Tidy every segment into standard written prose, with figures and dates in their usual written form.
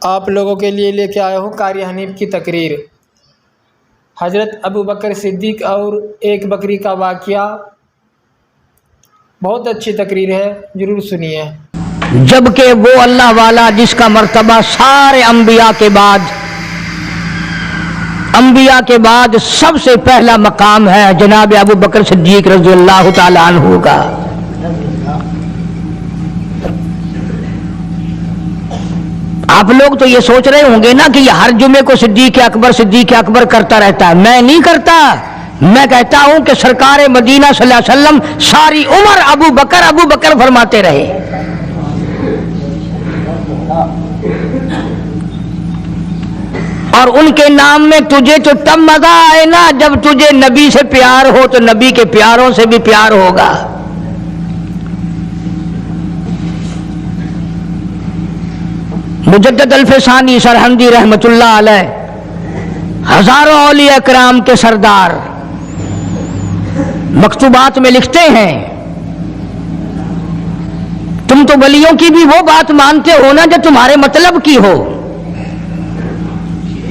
آپ لوگوں کے لیے لے کے آیا ہوں قاری حنیف کی تقریر۔ حضرت ابو بکر صدیق اور ایک بکری کا واقعہ، بہت اچھی تقریر ہے، ضرور سنیے۔ جبکہ وہ اللہ والا جس کا مرتبہ سارے انبیاء کے بعد سب سے پہلا مقام ہے جناب ابو بکر صدیق رضی اللہ تعالی عنہ کا۔ آپ لوگ تو یہ سوچ رہے ہوں گے نا کہ یہ ہر جمعے کو صدیق اکبر کرتا رہتا ہے۔ میں نہیں کرتا، میں کہتا ہوں کہ سرکار مدینہ صلی اللہ علیہ وسلم ساری عمر ابو بکر فرماتے رہے۔ اور ان کے نام میں تجھے تو تب مزہ آئے نا جب تجھے نبی سے پیار ہو، تو نبی کے پیاروں سے بھی پیار ہوگا۔ مجدد الفسانی سرہندی رحمت اللہ علیہ، ہزاروں اولیاء کرام کے سردار، مکتوبات میں لکھتے ہیں تم تو ولیوں کی بھی وہ بات مانتے ہو نا جو تمہارے مطلب کی ہو۔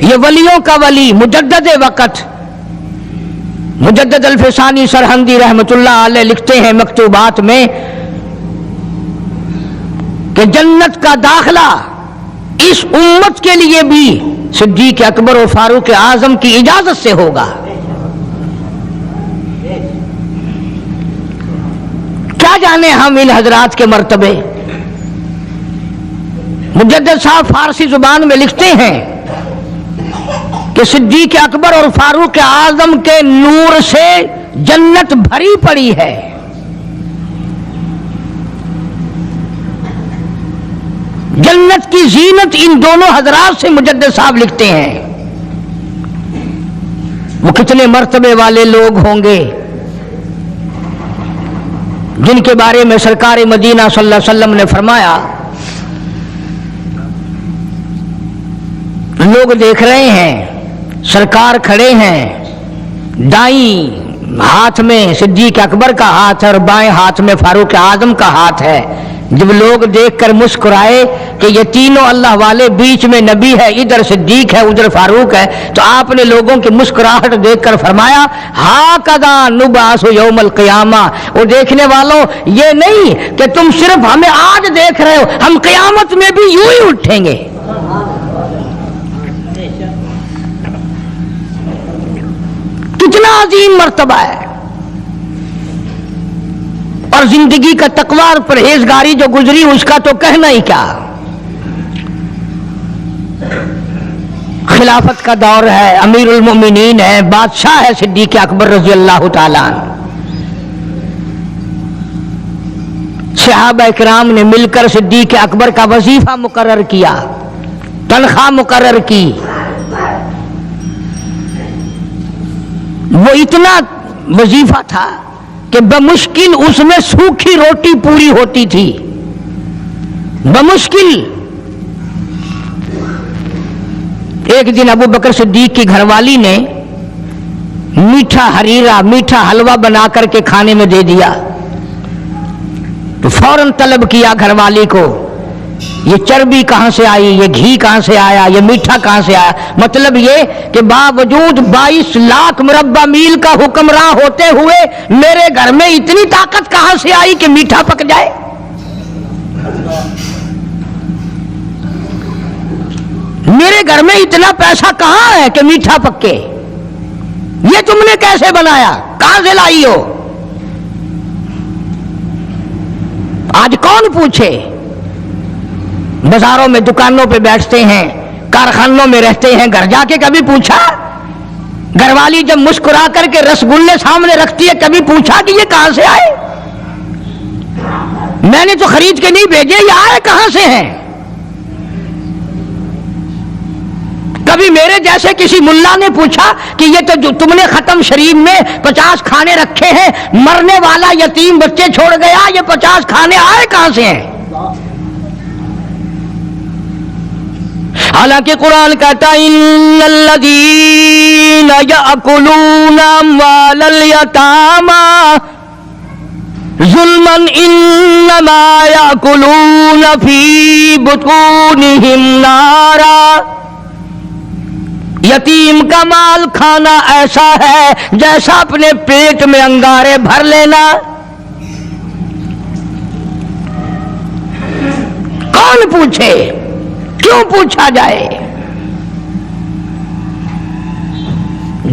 یہ ولیوں کا ولی مجدد وقت مجدد الفسانی سرہندی رحمت اللہ علیہ لکھتے ہیں مکتوبات میں کہ جنت کا داخلہ اس امت کے لیے بھی صدیق اکبر و فاروق اعظم کی اجازت سے ہوگا۔ کیا جانے ہم ان حضرات کے مرتبے۔ مجدد صاحب فارسی زبان میں لکھتے ہیں کہ صدیق اکبر اور فاروق اعظم کے نور سے جنت بھری پڑی ہے۔ جنت کی زینت ان دونوں حضرات سے مجدد صاحب لکھتے ہیں۔ وہ کتنے مرتبے والے لوگ ہوں گے جن کے بارے میں سرکار مدینہ صلی اللہ علیہ وسلم نے فرمایا، لوگ دیکھ رہے ہیں، سرکار کھڑے ہیں، دائیں ہاتھ میں صدیق اکبر کا ہاتھ ہے اور بائیں ہاتھ میں فاروق اعظم کا ہاتھ ہے۔ جب لوگ دیکھ کر مسکرائے کہ یہ تینوں اللہ والے، بیچ میں نبی ہے، ادھر صدیق ہے، ادھر فاروق ہے، تو آپ نے لوگوں کی مسکراہٹ دیکھ کر فرمایا ہاکذا نبعث یوم القیامہ۔ وہ دیکھنے والوں، یہ نہیں کہ تم صرف ہمیں آج دیکھ رہے ہو، ہم قیامت میں بھی یوں ہی اٹھیں گے۔ کتنا عظیم مرتبہ ہے۔ اور زندگی کا تقوی اور پرہیزگاری جو گزری اس کا تو کہنا ہی کیا۔ خلافت کا دور ہے، امیر المؤمنین ہے، بادشاہ ہے صدیق اکبر رضی اللہ تعالیٰ عنہ۔ صحابہ کرام نے مل کر صدیق اکبر کا وظیفہ مقرر کیا، تنخواہ مقرر کی۔ وہ اتنا وظیفہ تھا کہ بمشکل اس میں سوکھی روٹی پوری ہوتی تھی، بمشکل۔ ایک دن ابو بکر صدیق کی گھر والی نے میٹھا ہریرا، میٹھا حلوہ بنا کر کے کھانے میں دے دیا، تو فوراً طلب کیا گھر والی کو، یہ چربی کہاں سے آئی، یہ گھی کہاں سے آیا، یہ میٹھا کہاں سے آیا۔ مطلب یہ کہ باوجود 22 لاکھ مربع میل کا حکمراں ہوتے ہوئے میرے گھر میں اتنی طاقت کہاں سے آئی کہ میٹھا پک جائے۔ میرے گھر میں اتنا پیسہ کہاں ہے کہ میٹھا پکے، یہ تم نے کیسے بنایا، کہاں سے لائی ہو۔ آج کون پوچھے، بازاروں میں دکانوں پہ بیٹھتے ہیں، کارخانوں میں رہتے ہیں، گھر جا کے کبھی پوچھا؟ گھر والی جب مسکرا کر کے رسگلے سامنے رکھتی ہے، کبھی پوچھا کہ یہ کہاں سے آئے؟ میں نے تو خرید کے نہیں بھیجے، یہ آئے کہاں سے ہیں؟ کبھی میرے جیسے کسی ملا نے پوچھا کہ یہ تو جو تم نے ختم شریف میں 50 کھانے رکھے ہیں، مرنے والا یتیم بچے چھوڑ گیا، یہ 50 کھانے آئے کہاں سے ہیں؟ حالانکہ قرآن کہتا ہے ان الذین یأکلون اموال الیتامی ظلما انما یأکلون فی بطونہم نارا یتیم کا مال کھانا ایسا ہے جیسا اپنے پیٹ میں انگارے بھر لینا. کون پوچھے؟ کیوں پوچھا جائے؟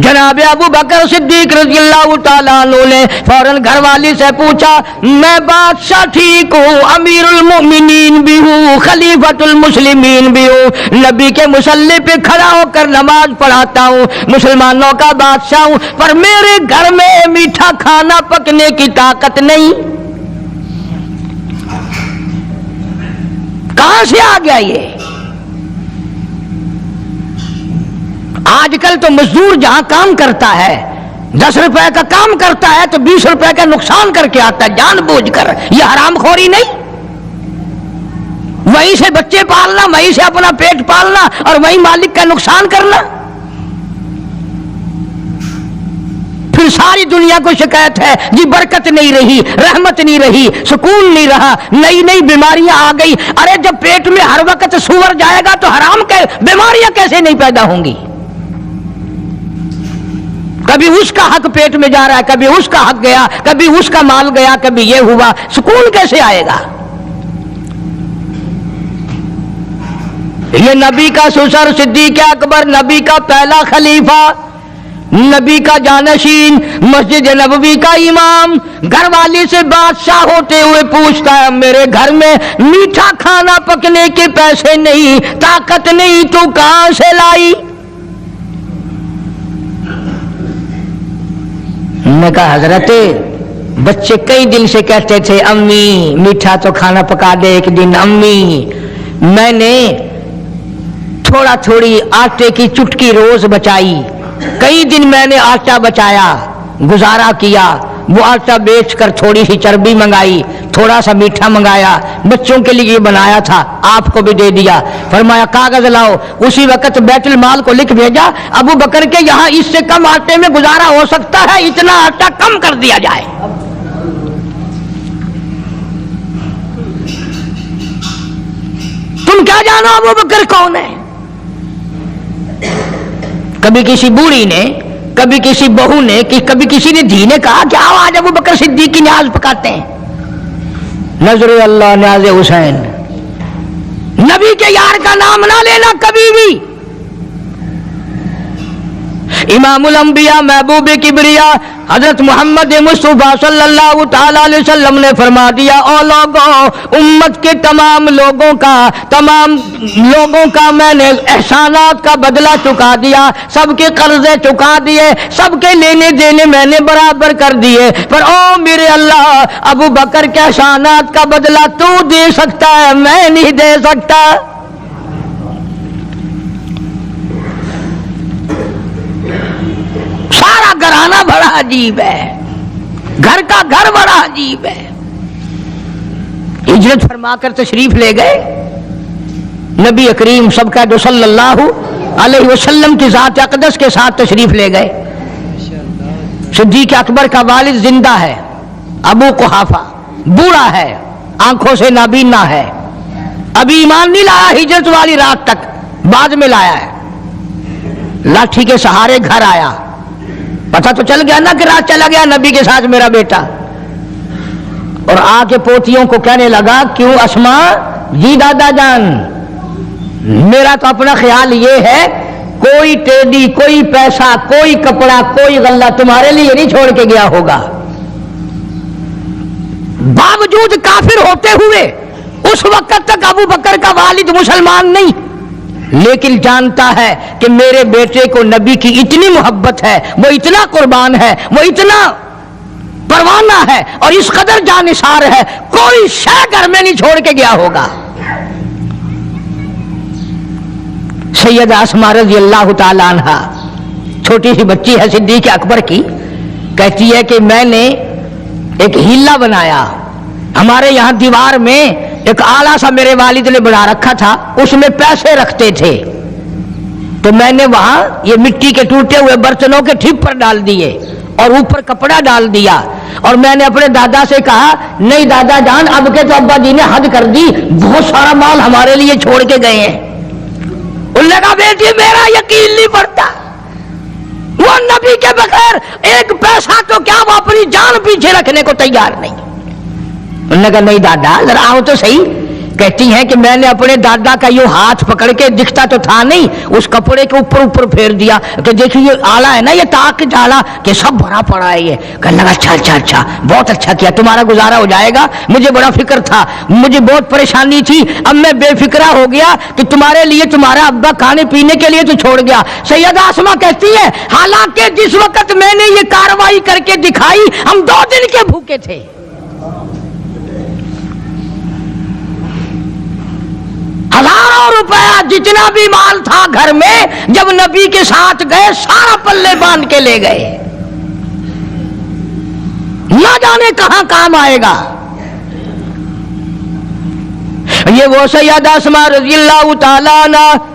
جناب ابو بکر صدیق رضی اللہ تعالیٰ عنہ نے فوراً گھر والی سے پوچھا، میں بادشاہ ٹھیک ہوں، امیر المؤمنین بھی ہوں، خلیفۃ المسلمین بھی ہوں، نبی کے مصلی پہ کھڑا ہو کر نماز پڑھاتا ہوں، مسلمانوں کا بادشاہ ہوں، پر میرے گھر میں میٹھا کھانا پکنے کی طاقت نہیں. کہاں سے آ گیا یہ؟ آج کل تو مزدور جہاں کام کرتا ہے 10 روپے کا کام کرتا ہے تو 20 روپے کا نقصان کر کے آتا ہے جان بوجھ کر. یہ حرام خوری نہیں؟ وہیں سے بچے پالنا، وہیں سے اپنا پیٹ پالنا اور وہیں مالک کا نقصان کرنا. پھر ساری دنیا کو شکایت ہے جی برکت نہیں رہی، رحمت نہیں رہی، سکون نہیں رہا، نئی نئی بیماریاں آ گئی. ارے جب پیٹ میں ہر وقت سور جائے گا تو حرام کے بیماریاں کیسے نہیں پیدا ہوں گی؟ کبھی اس کا حق پیٹ میں جا رہا ہے، کبھی اس کا حق گیا، کبھی اس کا مال گیا، کبھی یہ ہوا. سکون کیسے آئے گا؟ یہ نبی کا سسر صدیق اکبر، نبی کا پہلا خلیفہ، نبی کا جانشین، مسجد نبوی کا امام، گھر والی سے بادشاہ ہوتے ہوئے پوچھتا ہے میرے گھر میں میٹھا کھانا پکنے کے پیسے نہیں، طاقت نہیں، تو کہاں سے لائی؟ میں کہا حضرت بچے کئی دن سے کہتے تھے امی میٹھا تو کھانا پکا دے ایک دن. امی میں نے تھوڑا تھوڑی آٹے کی چٹکی روز بچائی، کئی دن میں نے آٹا بچایا، گزارا کیا، وہ آٹا بیچ کر تھوڑی سی چربی منگائی، تھوڑا سا میٹھا منگایا، بچوں کے لیے بنایا تھا، آپ کو بھی دے دیا. فرمایا کاغذ لاؤ. اسی وقت بیت المال کو لکھ بھیجا ابو بکر کے یہاں اس سے کم آٹے میں گزارا ہو سکتا ہے، اتنا آٹا کم کر دیا جائے. تم کیا جانو ابو بکر کون ہے؟ کبھی کسی بوڑھی نے، کبھی کسی بہو نے، کبھی کسی نے دھی نے کہا کہ آؤ آج ابو بکر صدیق کی نیاز پکاتے ہیں. نظر اللہ نیاز حسین. نبی کے یار کا نام نہ لینا کبھی بھی. امام الانبیاء محبوب کبریا حضرت محمد مصطفیٰ صلی اللہ تعالی علیہ وسلم نے فرما دیا، او لوگوں، امت کے تمام لوگوں کا میں نے احسانات کا بدلہ چکا دیا، سب کے قرضے چکا دیے، سب کے لینے دینے میں نے برابر کر دیے، پر او میرے اللہ ابو بکر کے احسانات کا بدلہ تو دے سکتا ہے، میں نہیں دے سکتا. سارا گھرانہ بڑا عجیب ہے، گھر کا گھر بڑا عجیب ہے. ہجرت فرما کر تشریف لے گئے نبی کریم سب کا جو صلی اللہ علیہ وسلم کی ذات اقدس کے ساتھ تشریف لے گئے. صدیق اکبر کا والد زندہ ہے، ابو قحافہ بوڑھا ہے، آنکھوں سے نابینا ہے، ابھی ایمان نہیں لایا ہجرت والی رات تک، بعد میں لایا ہے. لاٹھی کے سہارے گھر آیا، پتہ تو چل گیا نا کہ رات چلا گیا نبی کے ساتھ میرا بیٹا. اور آ کے پوتیوں کو کہنے لگا کیوں اسما جی دادا جان، میرا تو اپنا خیال یہ ہے کوئی ٹیڈی، کوئی پیسہ، کوئی کپڑا، کوئی غلہ تمہارے لیے نہیں چھوڑ کے گیا ہوگا. باوجود کافر ہوتے ہوئے اس وقت تک ابو بکر کا والد مسلمان نہیں، لیکن جانتا ہے کہ میرے بیٹے کو نبی کی اتنی محبت ہے، وہ اتنا قربان ہے، وہ اتنا پروانہ ہے اور اس قدر جانثار ہے، کوئی شے گھر میں نہیں چھوڑ کے گیا ہوگا. سیدہ اسماء رضی اللہ تعالی عنہا چھوٹی سی بچی ہے صدیق اکبر کی، کہتی ہے کہ میں نے ایک ہیلا بنایا، ہمارے یہاں دیوار میں ایک آلہ سا میرے والد نے بنا رکھا تھا، اس میں پیسے رکھتے تھے، تو میں نے وہاں یہ مٹی کے ٹوٹے ہوئے برتنوں کے ٹھپ پر ڈال دیے اور اوپر کپڑا ڈال دیا، اور میں نے اپنے دادا سے کہا نہیں دادا جان اب کے تو ابا جی نے حد کر دی، بہت سارا مال ہمارے لیے چھوڑ کے گئے ہیں. انہوں نے کہا بیٹی میرا یقین نہیں پڑتا، नबी के बगैर एक पैसा तो क्या वो अपनी जान पीछे रखने को तैयार नहीं। उन्होंने कहा नहीं दादा जरा आओ तो सही। कहती हैं कि मैंने अपने दादा का ये हाथ पकड़ के, दिखता तो था नहीं, उस कपड़े के ऊपर ऊपर फेर दिया कि देखिए ये आला है ना, ये ताक जाला कि सब भरा पड़ा है ये। कहने लगा अच्छा अच्छा अच्छा, बहुत अच्छा किया, तुम्हारा गुजारा हो जाएगा। मुझे बड़ा फिक्र था, मुझे बहुत परेशानी थी, अब मैं बेफिक्रा हो गया कि तुम्हारे लिए तुम्हारा अब्बा खाने पीने के लिए तो छोड़ गया। सैयदा आसमा कहती है हालांकि जिस वक्त मैंने ये कार्रवाई करके दिखाई हम 2 दिन के भूखे थे। हजारों रुपया जितना भी माल था घर में, जब नबी के साथ गए सारा पल्ले बांध के ले गए, ना जाने कहां काम आएगा। ये वो सैयदा अस्मा रज़ियल्लाहु ताला अन्हा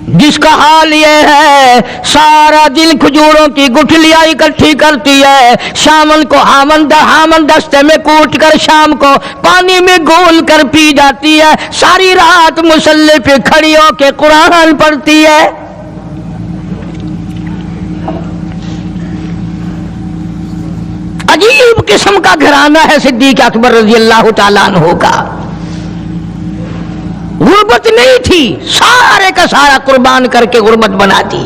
जिसका हाल ये है सारा दिन खजूरों की गुठलियां इकट्ठी करती है, शामन को हामन दस्ते में कूट कर शाम को पानी में घोल कर पी जाती है, सारी रात मुसल्ले पे खड़ी होकर कुरान पढ़ती है। अजीब किस्म का घराना है सिद्दीक अकबर रज़ियल्लाहु ताला अन्हु का। गुर्बत नहीं थी, सारे का सारा कुर्बान करके गुर्बत बना दी।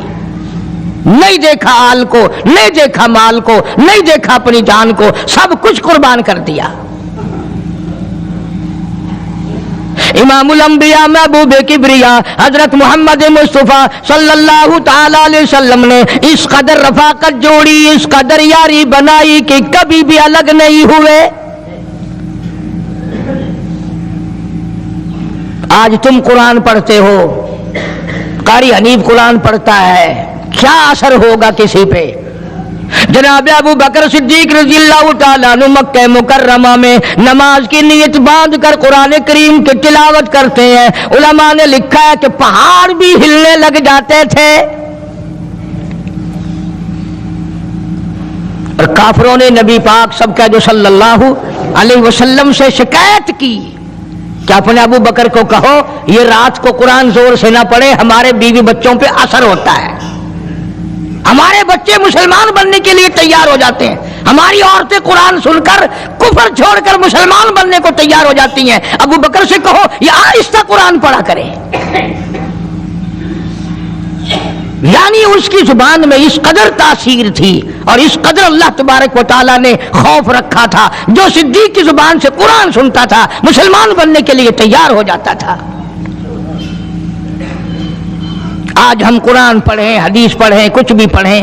नहीं देखा आल को, नहीं देखा माल को, नहीं देखा अपनी जान को, सब कुछ कुर्बान कर दिया। इमामुल अंबिया महबूबे किब्रिया हजरत मोहम्मद मुस्तफा सल्लल्लाहु ताला अलैहि वसल्लम ने इस कदर रफाकत जोड़ी, इस कदर यारी बनाई कि कभी भी अलग नहीं हुए। आज तुम कुरान पढ़ते हो, कारी हनीफ कुरान पढ़ता है, क्या असर होगा किसी पे? जनाब अबू बकर सिद्दीक रज़ियल्लाहु ताला अन्हु मक्का मुकर्रमा में नमाज की नियत बांध कर कुरान करीम की तिलावत करते हैं। उलमा ने लिखा है कि पहाड़ भी हिलने लग जाते थे। और काफिरों ने नबी पाक सबका जो सल्लल्लाहु अलैहि वसल्लम से शिकायत की कि अपने अबू बकर को कहो ये रात को कुरान जोर से ना पढ़े, हमारे बीवी बच्चों पे असर होता है, हमारे बच्चे मुसलमान बनने के लिए तैयार हो जाते हैं, हमारी औरतें कुरान सुनकर कुफर छोड़कर मुसलमान बनने को तैयार हो जाती हैं। अबू बकर से कहो ये आहिस्ता कुरान पढ़ा करे। यानी उसकी जुबान में इस कदर तासीर थी और इस कदर अल्लाह तबारक व तआला ने खौफ रखा था, जो सिद्दीक की जुबान से कुरान सुनता था मुसलमान बनने के लिए तैयार हो जाता था। आज हम कुरान पढ़ें, हदीस पढ़ें, कुछ भी पढ़ें,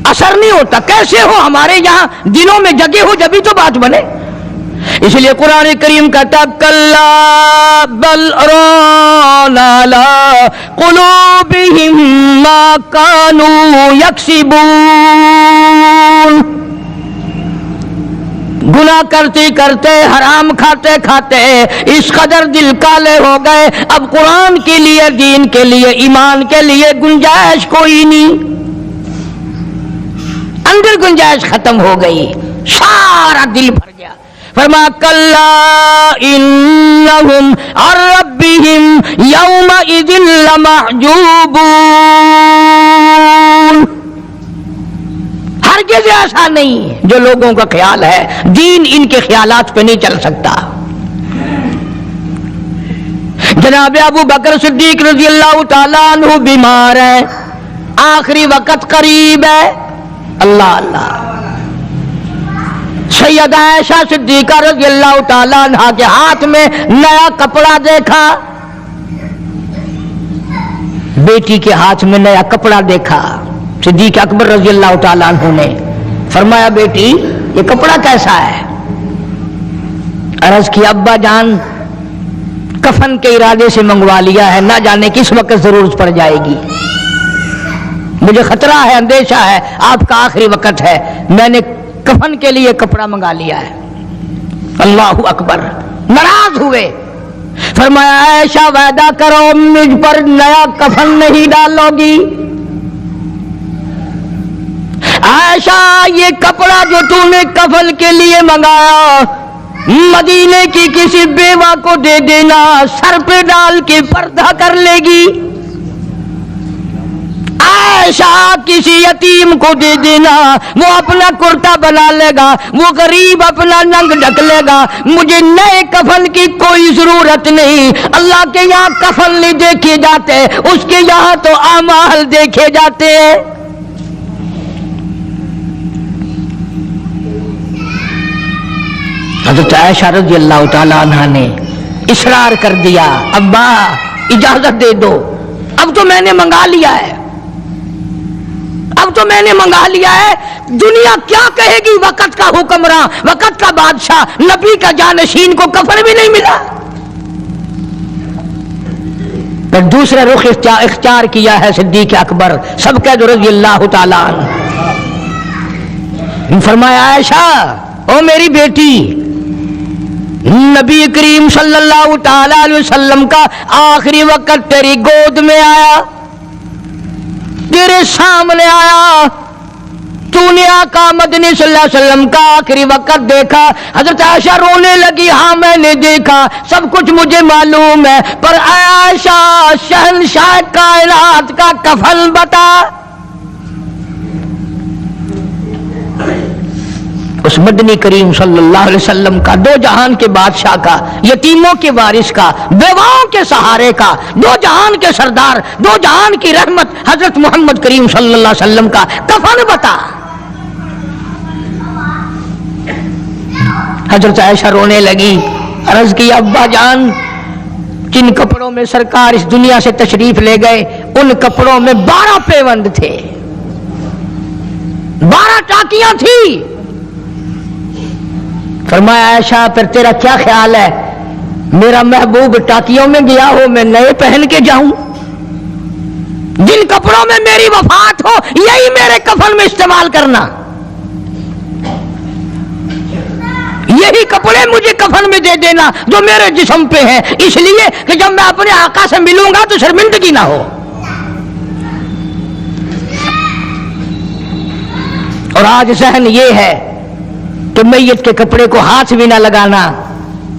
असर नहीं होता। कैसे हो? हमारे यहाँ दिलों में जगे हो जभी तो बात बने। इसलिए कुरान करीम कहता है कल्ला बल राना अला कुलूबिहिम मा कानू यक्सिबून। गुनाह करते करते, हराम खाते खाते इस कदर दिल काले हो गए, अब कुरान के लिए, दीन के लिए, ईमान के लिए गुंजाइश कोई नहीं, अंदर गुंजाइश खत्म हो गई, सारा दिल भर गया। फरमा कल्ला इन्नहुम अन रब्बिहिम यौमइज़िन लमहजूबून। हरगिज़ ऐसा नहीं जो लोगों का ख्याल है, दीन इनके ख्यालात पे नहीं चल सकता। जनाब अबू बकर सिद्दीक रज़ियल्लाहु ताला अन्हु बीमार है, आखिरी वक्त करीब है। अल्लाह अल्लाह। सैयदा आयशा सिद्दीका रज़ियल्लाहु ताला अन्हा के हाथ में नया कपड़ा देखा, बेटी के हाथ में नया कपड़ा देखा। सिद्दीक अकबर रज़ियल्लाहु ताला अन्हु ने फरमाया बेटी ये कपड़ा कैसा है? अर्ज की अब्बा जान कफन के इरादे से मंगवा लिया है, ना जाने किस वक्त जरूरत पड़ जाएगी, मुझे खतरा है, अंदेशा है, आपका आखिरी वक्त है, मैंने कफन के लिए कपड़ा मंगा लिया है। अल्लाहु अकबर। नाराज हुए, फरमाया ऐशा वादा करो मुझ पर नया कफन नहीं डालोगी। ऐशा ये कपड़ा जो तूने कफन के लिए मंगाया मदीने की किसी बेवा को दे देना, सर पे डाल के पर्दा कर लेगी। عائشہ کسی یتیم کو دے دینا، وہ اپنا کرتا بنا لے گا، وہ غریب اپنا ننگ ڈھک لے گا، مجھے نئے کفن کی کوئی ضرورت نہیں۔ اللہ کے یہاں کفن نہیں دیکھے جاتے، اس کے یہاں تو اعمال دیکھے جاتے ہیں۔ حضرت عائشہ رضی اللہ تعالی عنہ نے اصرار کر دیا، ابا اجازت دے دو، اب تو میں نے منگا لیا ہے، اب تو میں نے منگا لیا ہے، دنیا کیا کہے گی؟ وقت کا حکمراں، وقت کا بادشاہ، نبی کا جانشین کو کفن بھی نہیں ملا۔ پھر دوسرا رخ اختیار کیا ہے صدیق اکبر سبقت رضی اللہ تعالی عنہ۔ فرمایا عائشہ او میری بیٹی، نبی کریم صلی اللہ تعالی علیہ وسلم کا آخری وقت تیری گود میں آیا، تیرے سامنے آیا، تو نے آقا مدنی صلی اللہ علیہ وسلم کا آخری وقت دیکھا۔ حضرت عائشہ رونے لگی، ہاں میں نے دیکھا، سب کچھ مجھے معلوم ہے، پر عائشہ شہنشاہ کائنات کا کفن بتا۔ اس مدنی کریم صلی اللہ علیہ وسلم کا، دو جہان کے بادشاہ کا، یتیموں کے وارث کا، بیواؤں کے سہارے کا، دو جہان کے سردار، دو جہان کی رحمت حضرت محمد کریم صلی اللہ علیہ وسلم کا کفن بتا۔ حضرت عائشہ رونے لگی، عرض کی ابا جان، جن کپڑوں میں سرکار اس دنیا سے تشریف لے گئے ان کپڑوں میں 12 پیوند تھے، 12 ٹاکیاں تھی۔ فرمایا عائشہ پھر تیرا کیا خیال ہے، میرا محبوب ٹاکیوں میں گیا ہو، میں نئے پہن کے جاؤں؟ جن کپڑوں میں میری وفات ہو یہی میرے کفن میں استعمال کرنا، یہی کپڑے مجھے کفن میں دے دینا جو میرے جسم پہ ہیں، اس لیے کہ جب میں اپنے آقا سے ملوں گا تو شرمندگی نہ ہو۔ اور آج ذہن یہ ہے کہ میت کے کپڑے کو ہاتھ بھی نہ لگانا،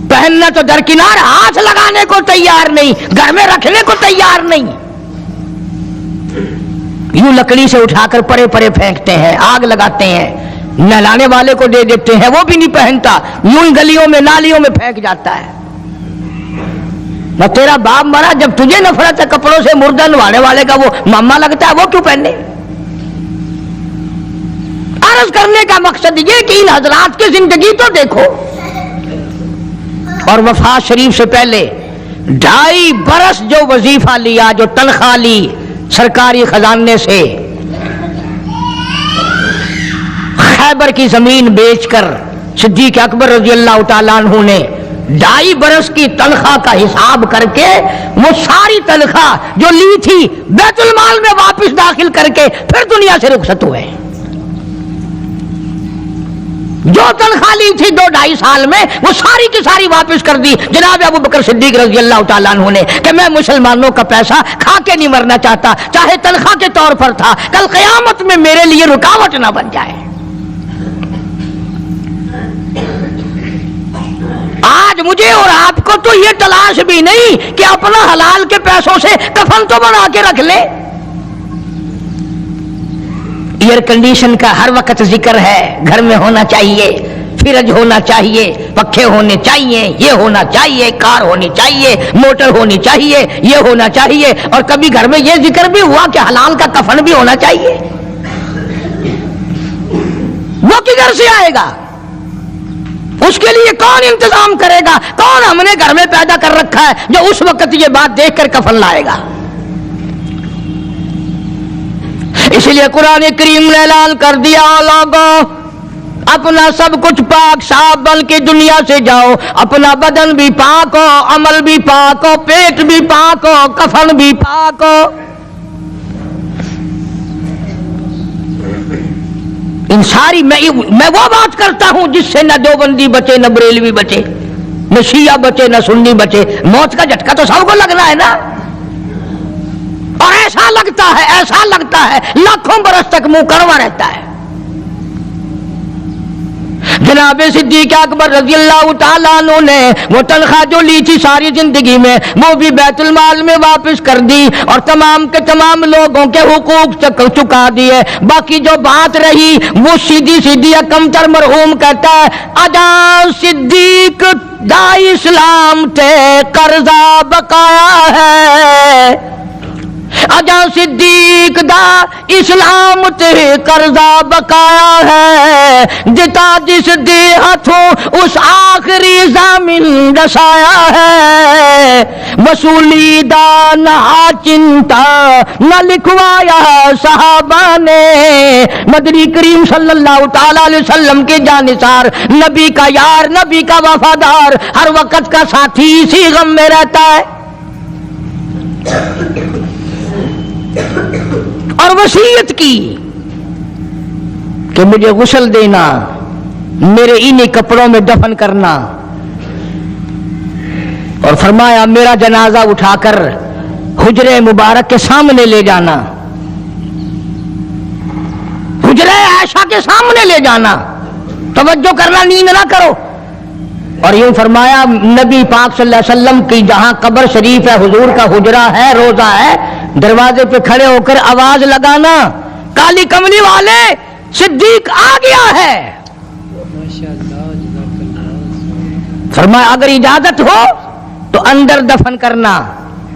پہننا تو درکنار، ہاتھ لگانے کو تیار نہیں، گھر میں رکھنے کو تیار نہیں، یوں لکڑی سے اٹھا کر پرے پرے پھینکتے ہیں، آگ لگاتے ہیں، نہلانے والے کو دے دیتے ہیں، وہ بھی نہیں پہنتا، یوں ہی گلیوں میں نالیوں میں پھینک جاتا ہے۔ نہ تیرا باپ مرا، جب تجھے نفرت ہے کپڑوں سے، مردہ نوانے والے کا وہ ماما لگتا ہے، وہ کیوں پہنے؟ عرض کرنے کا مقصد یہ کہ ان حضرات کی زندگی تو دیکھو، اور وفات شریف سے پہلے 2.5 برس جو وظیفہ لیا، جو تنخواہ لی سرکاری خزانے سے، خیبر کی زمین بیچ کر صدیق اکبر رضی اللہ تعالیٰ عنہ نے 2.5 برس کی تنخواہ کا حساب کر کے وہ ساری تنخواہ جو لی تھی بیت المال میں واپس داخل کر کے پھر دنیا سے رخصت ہوئے۔ جو تنخواہ لی تھی 2-2.5 سال میں وہ ساری کی ساری واپس کر دی جناب ابو بکر صدیق رضی اللہ تعالیٰ عنہ نے، کہ میں مسلمانوں کا پیسہ کھا کے نہیں مرنا چاہتا، چاہے تنخواہ کے طور پر تھا، کل قیامت میں میرے لیے رکاوٹ نہ بن جائے۔ آج مجھے اور آپ کو تو یہ تلاش بھی نہیں کہ اپنا حلال کے پیسوں سے کفن تو بنا کے رکھ لے۔ ایئر کنڈیشن کا ہر وقت ذکر ہے، گھر میں ہونا چاہیے، فریج ہونا چاہیے، پنکھے ہونے چاہیے، یہ ہونا چاہیے، کار ہونی چاہیے، موٹر ہونی چاہیے، یہ ہونا چاہیے، اور کبھی گھر میں یہ ذکر بھی ہوا کہ حلال کا کفن بھی ہونا چاہیے۔ وہ کدھر سے آئے گا؟ اس کے لیے کون انتظام کرے گا؟ کون ہم نے گھر میں پیدا کر رکھا ہے جو اس وقت یہ بات دیکھ کر کفن لائے گا؟ اس لیے قرآن کریم نے اعلان کر دیا، لوگوں اپنا سب کچھ پاک صاف بن کے دنیا سے جاؤ، اپنا بدن بھی پاک ہو، عمل بھی پاک ہو، پیٹ بھی پاک ہو، کفن بھی پاک ہو۔ ان ساری میں وہ بات کرتا ہوں جس سے نہ دیوبندی بچے، نہ بریلوی بچے، نہ شیعہ بچے، نہ سنی بچے۔ موت کا جھٹکا تو سب کو لگنا ہے نا، اور ایسا لگتا ہے لاکھوں برس تک منہ کڑوا رہتا ہے۔ جناب صدیق اکبر رضی اللہ تعالیٰ عنہ نے وہ تنخواہ جو لی تھی ساری زندگی میں وہ بھی بیت المال میں واپس کر دی اور تمام کے تمام لوگوں کے حقوق چکا دیے. باقی جو بات رہی وہ سیدھی سیدھی کمتر مرحوم کہتا ہے ادا صدیق دا اسلام تے قرضہ بقایا ہے. اجا صدیق دا اسلام تے قرضہ بقایا ہے. جتا جس دے ہاتھوں اس آخری زمین دسایا ہے. وصولی دا نہ چنتا نہ لکھوایا صحابہ نے. مدنی کریم صلی اللہ تعالی علیہ وسلم کے جانثار نبی کا یار نبی کا وفادار ہر وقت کا ساتھی اسی غم میں رہتا ہے. اور وصیت کی کہ مجھے غسل دینا, میرے انہی کپڑوں میں دفن کرنا, اور فرمایا میرا جنازہ اٹھا کر حجرے مبارک کے سامنے لے جانا, حجرے عائشہ کے سامنے لے جانا, توجہ کرنا, نیند نہ کرو. اور یوں فرمایا نبی پاک صلی اللہ علیہ وسلم کی جہاں قبر شریف ہے, حضور کا حجرہ ہے, روضہ ہے, دروازے پہ کھڑے ہو کر آواز لگانا کالی کملی والے صدیق آ گیا ہے. فرمایا اگر اجازت ہو تو اندر دفن کرنا,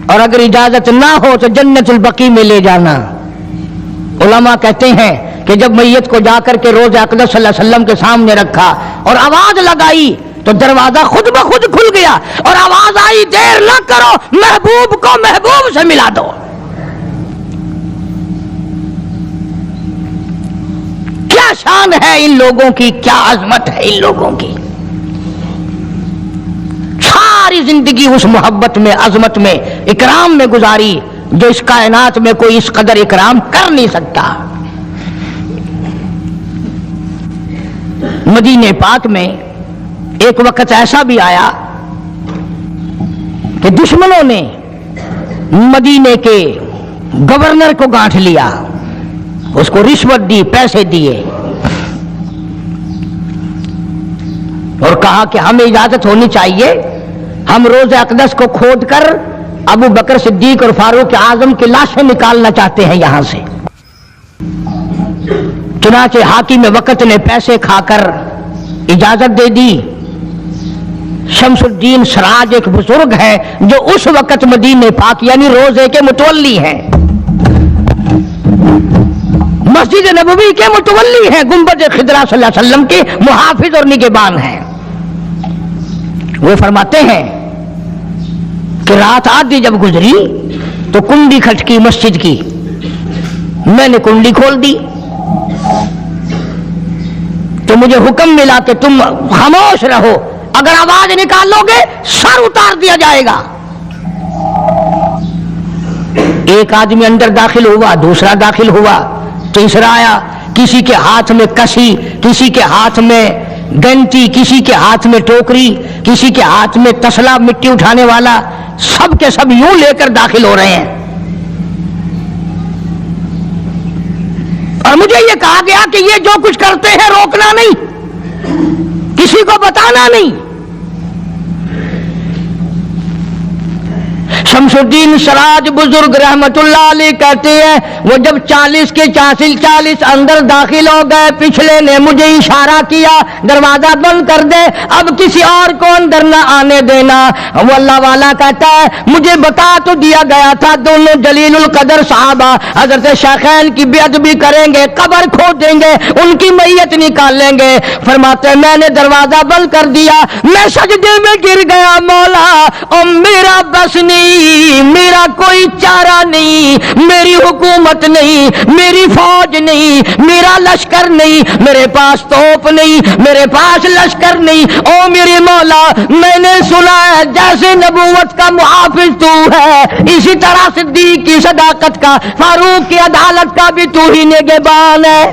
اور اگر اجازت نہ ہو تو جنت البقیع میں لے جانا. علماء کہتے ہیں کہ جب میت کو جا کر کے روضہ اقدس صلی اللہ علیہ وسلم کے سامنے رکھا اور آواز لگائی تو دروازہ خود بخود کھل گیا اور آواز آئی دیر نہ کرو, محبوب کو محبوب سے ملا دو. کیا شان ہے ان لوگوں کی, کیا عظمت ہے ان لوگوں کی. ساری زندگی اس محبت میں, عظمت میں, اکرام میں گزاری جو اس کائنات میں کوئی اس قدر اکرام کر نہیں سکتا. مدینہ پاک میں ایک وقت ایسا بھی آیا کہ دشمنوں نے مدینے کے گورنر کو گانٹھ لیا, اس کو رشوت دی, پیسے دیے, اور کہا کہ ہمیں اجازت ہونی چاہیے, ہم روضہ اقدس کو کھود کر ابو بکر صدیق اور فاروق اعظم کی لاشیں نکالنا چاہتے ہیں یہاں سے. چنانچہ حاکم وقت نے پیسے کھا کر اجازت دے دی. شمس الدین سراج ایک بزرگ ہے جو اس وقت مدینہ پاک یعنی روضے کے متولی ہیں, مسجد نبوی کے متولی ہیں, گنبد خضرا صلی اللہ علیہ وسلم کے محافظ اور نگہبان ہیں. وہ فرماتے ہیں کہ رات آدھی جب گزری تو کنڈی کھٹکی مسجد کی, میں نے کنڈی کھول دی تو مجھے حکم ملا کہ تم خاموش رہو, اگر آواز نکالو گے سر اتار دیا جائے گا. ایک آدمی اندر داخل ہوا, دوسرا داخل ہوا, تیسرا آیا, کسی کے ہاتھ میں کسی, کسی کے ہاتھ میں گنتی, کسی کے ہاتھ میں ٹوکری, کسی کے ہاتھ میں تسلا مٹی اٹھانے والا, سب کے سب یوں لے کر داخل ہو رہے ہیں. اور مجھے یہ کہا گیا کہ یہ جو کچھ کرتے ہیں روکنا نہیں, کسی کو بتانا نہیں. شمس الدین سراج بزرگ رحمت اللہ علیہ کہتے ہیں وہ جب 40 کے 40 اندر داخل ہو گئے, پچھلے نے مجھے اشارہ کیا دروازہ بند کر دے, اب کسی اور کو اندر نہ آنے دینا. وہ اللہ والا کہتا ہے مجھے بتا تو دیا گیا تھا دونوں جلیل القدر صحابہ حضرت شیخین کی بے ادبی کریں گے, قبر کھود دیں گے, ان کی میت نکال لیں گے. فرماتے میں نے دروازہ بند کر دیا, میں سجدے میں گر گیا, مولا اور میرا بس نہیں, میرا کوئی چارہ نہیں, میری حکومت نہیں, میری فوج نہیں, میرا لشکر نہیں, میرے پاس توپ نہیں, میرے پاس لشکر نہیں. او میرے مولا میں نے سنا ہے جیسے نبوت کا محافظ تو ہے, اسی طرح صدیق کی صداقت کا, فاروق کی عدالت کا بھی تو ہی نگہبان ہے.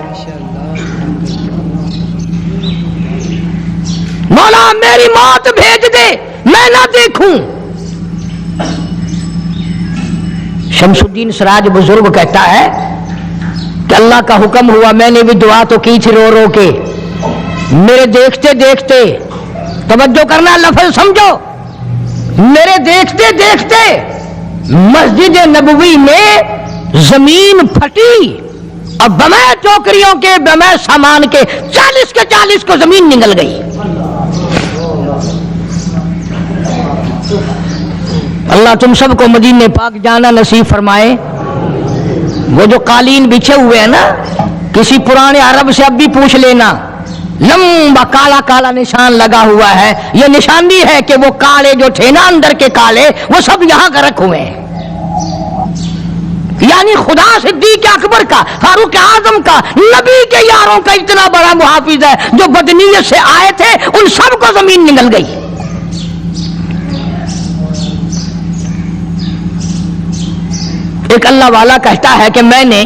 مولا میری موت بھیج دے, میں نہ دیکھوں. شمس الدین سراج بزرگ کہتا ہے کہ اللہ کا حکم ہوا, میں نے بھی دعا تو کی تھی رو رو کے, میرے دیکھتے دیکھتے، توجہ کرنا، لفظ سمجھو، میرے دیکھتے دیکھتے مسجد نبوی میں زمین پھٹی اور بمائے ٹوکریوں کے، بمائے سامان کے 40 کے 40 کو زمین نگل گئی۔ اللہ تم سب کو مدینے پاک جانا نصیب فرمائے۔ وہ جو قالین بچھے ہوئے ہیں نا، کسی پرانے عرب سے اب بھی پوچھ لینا، لمبا کالا کالا نشان لگا ہوا ہے، یہ نشانی ہے کہ وہ کالے جو تھے نا اندر کے کالے، وہ سب یہاں کا رکھ ہوئے ہیں۔ یعنی خدا صدیق اکبر کا، فاروق اعظم کا، نبی کے یاروں کا اتنا بڑا محافظ ہے، جو بدنیت سے آئے تھے ان سب کو زمین نگل گئی۔ ایک اللہ والا کہتا ہے کہ میں نے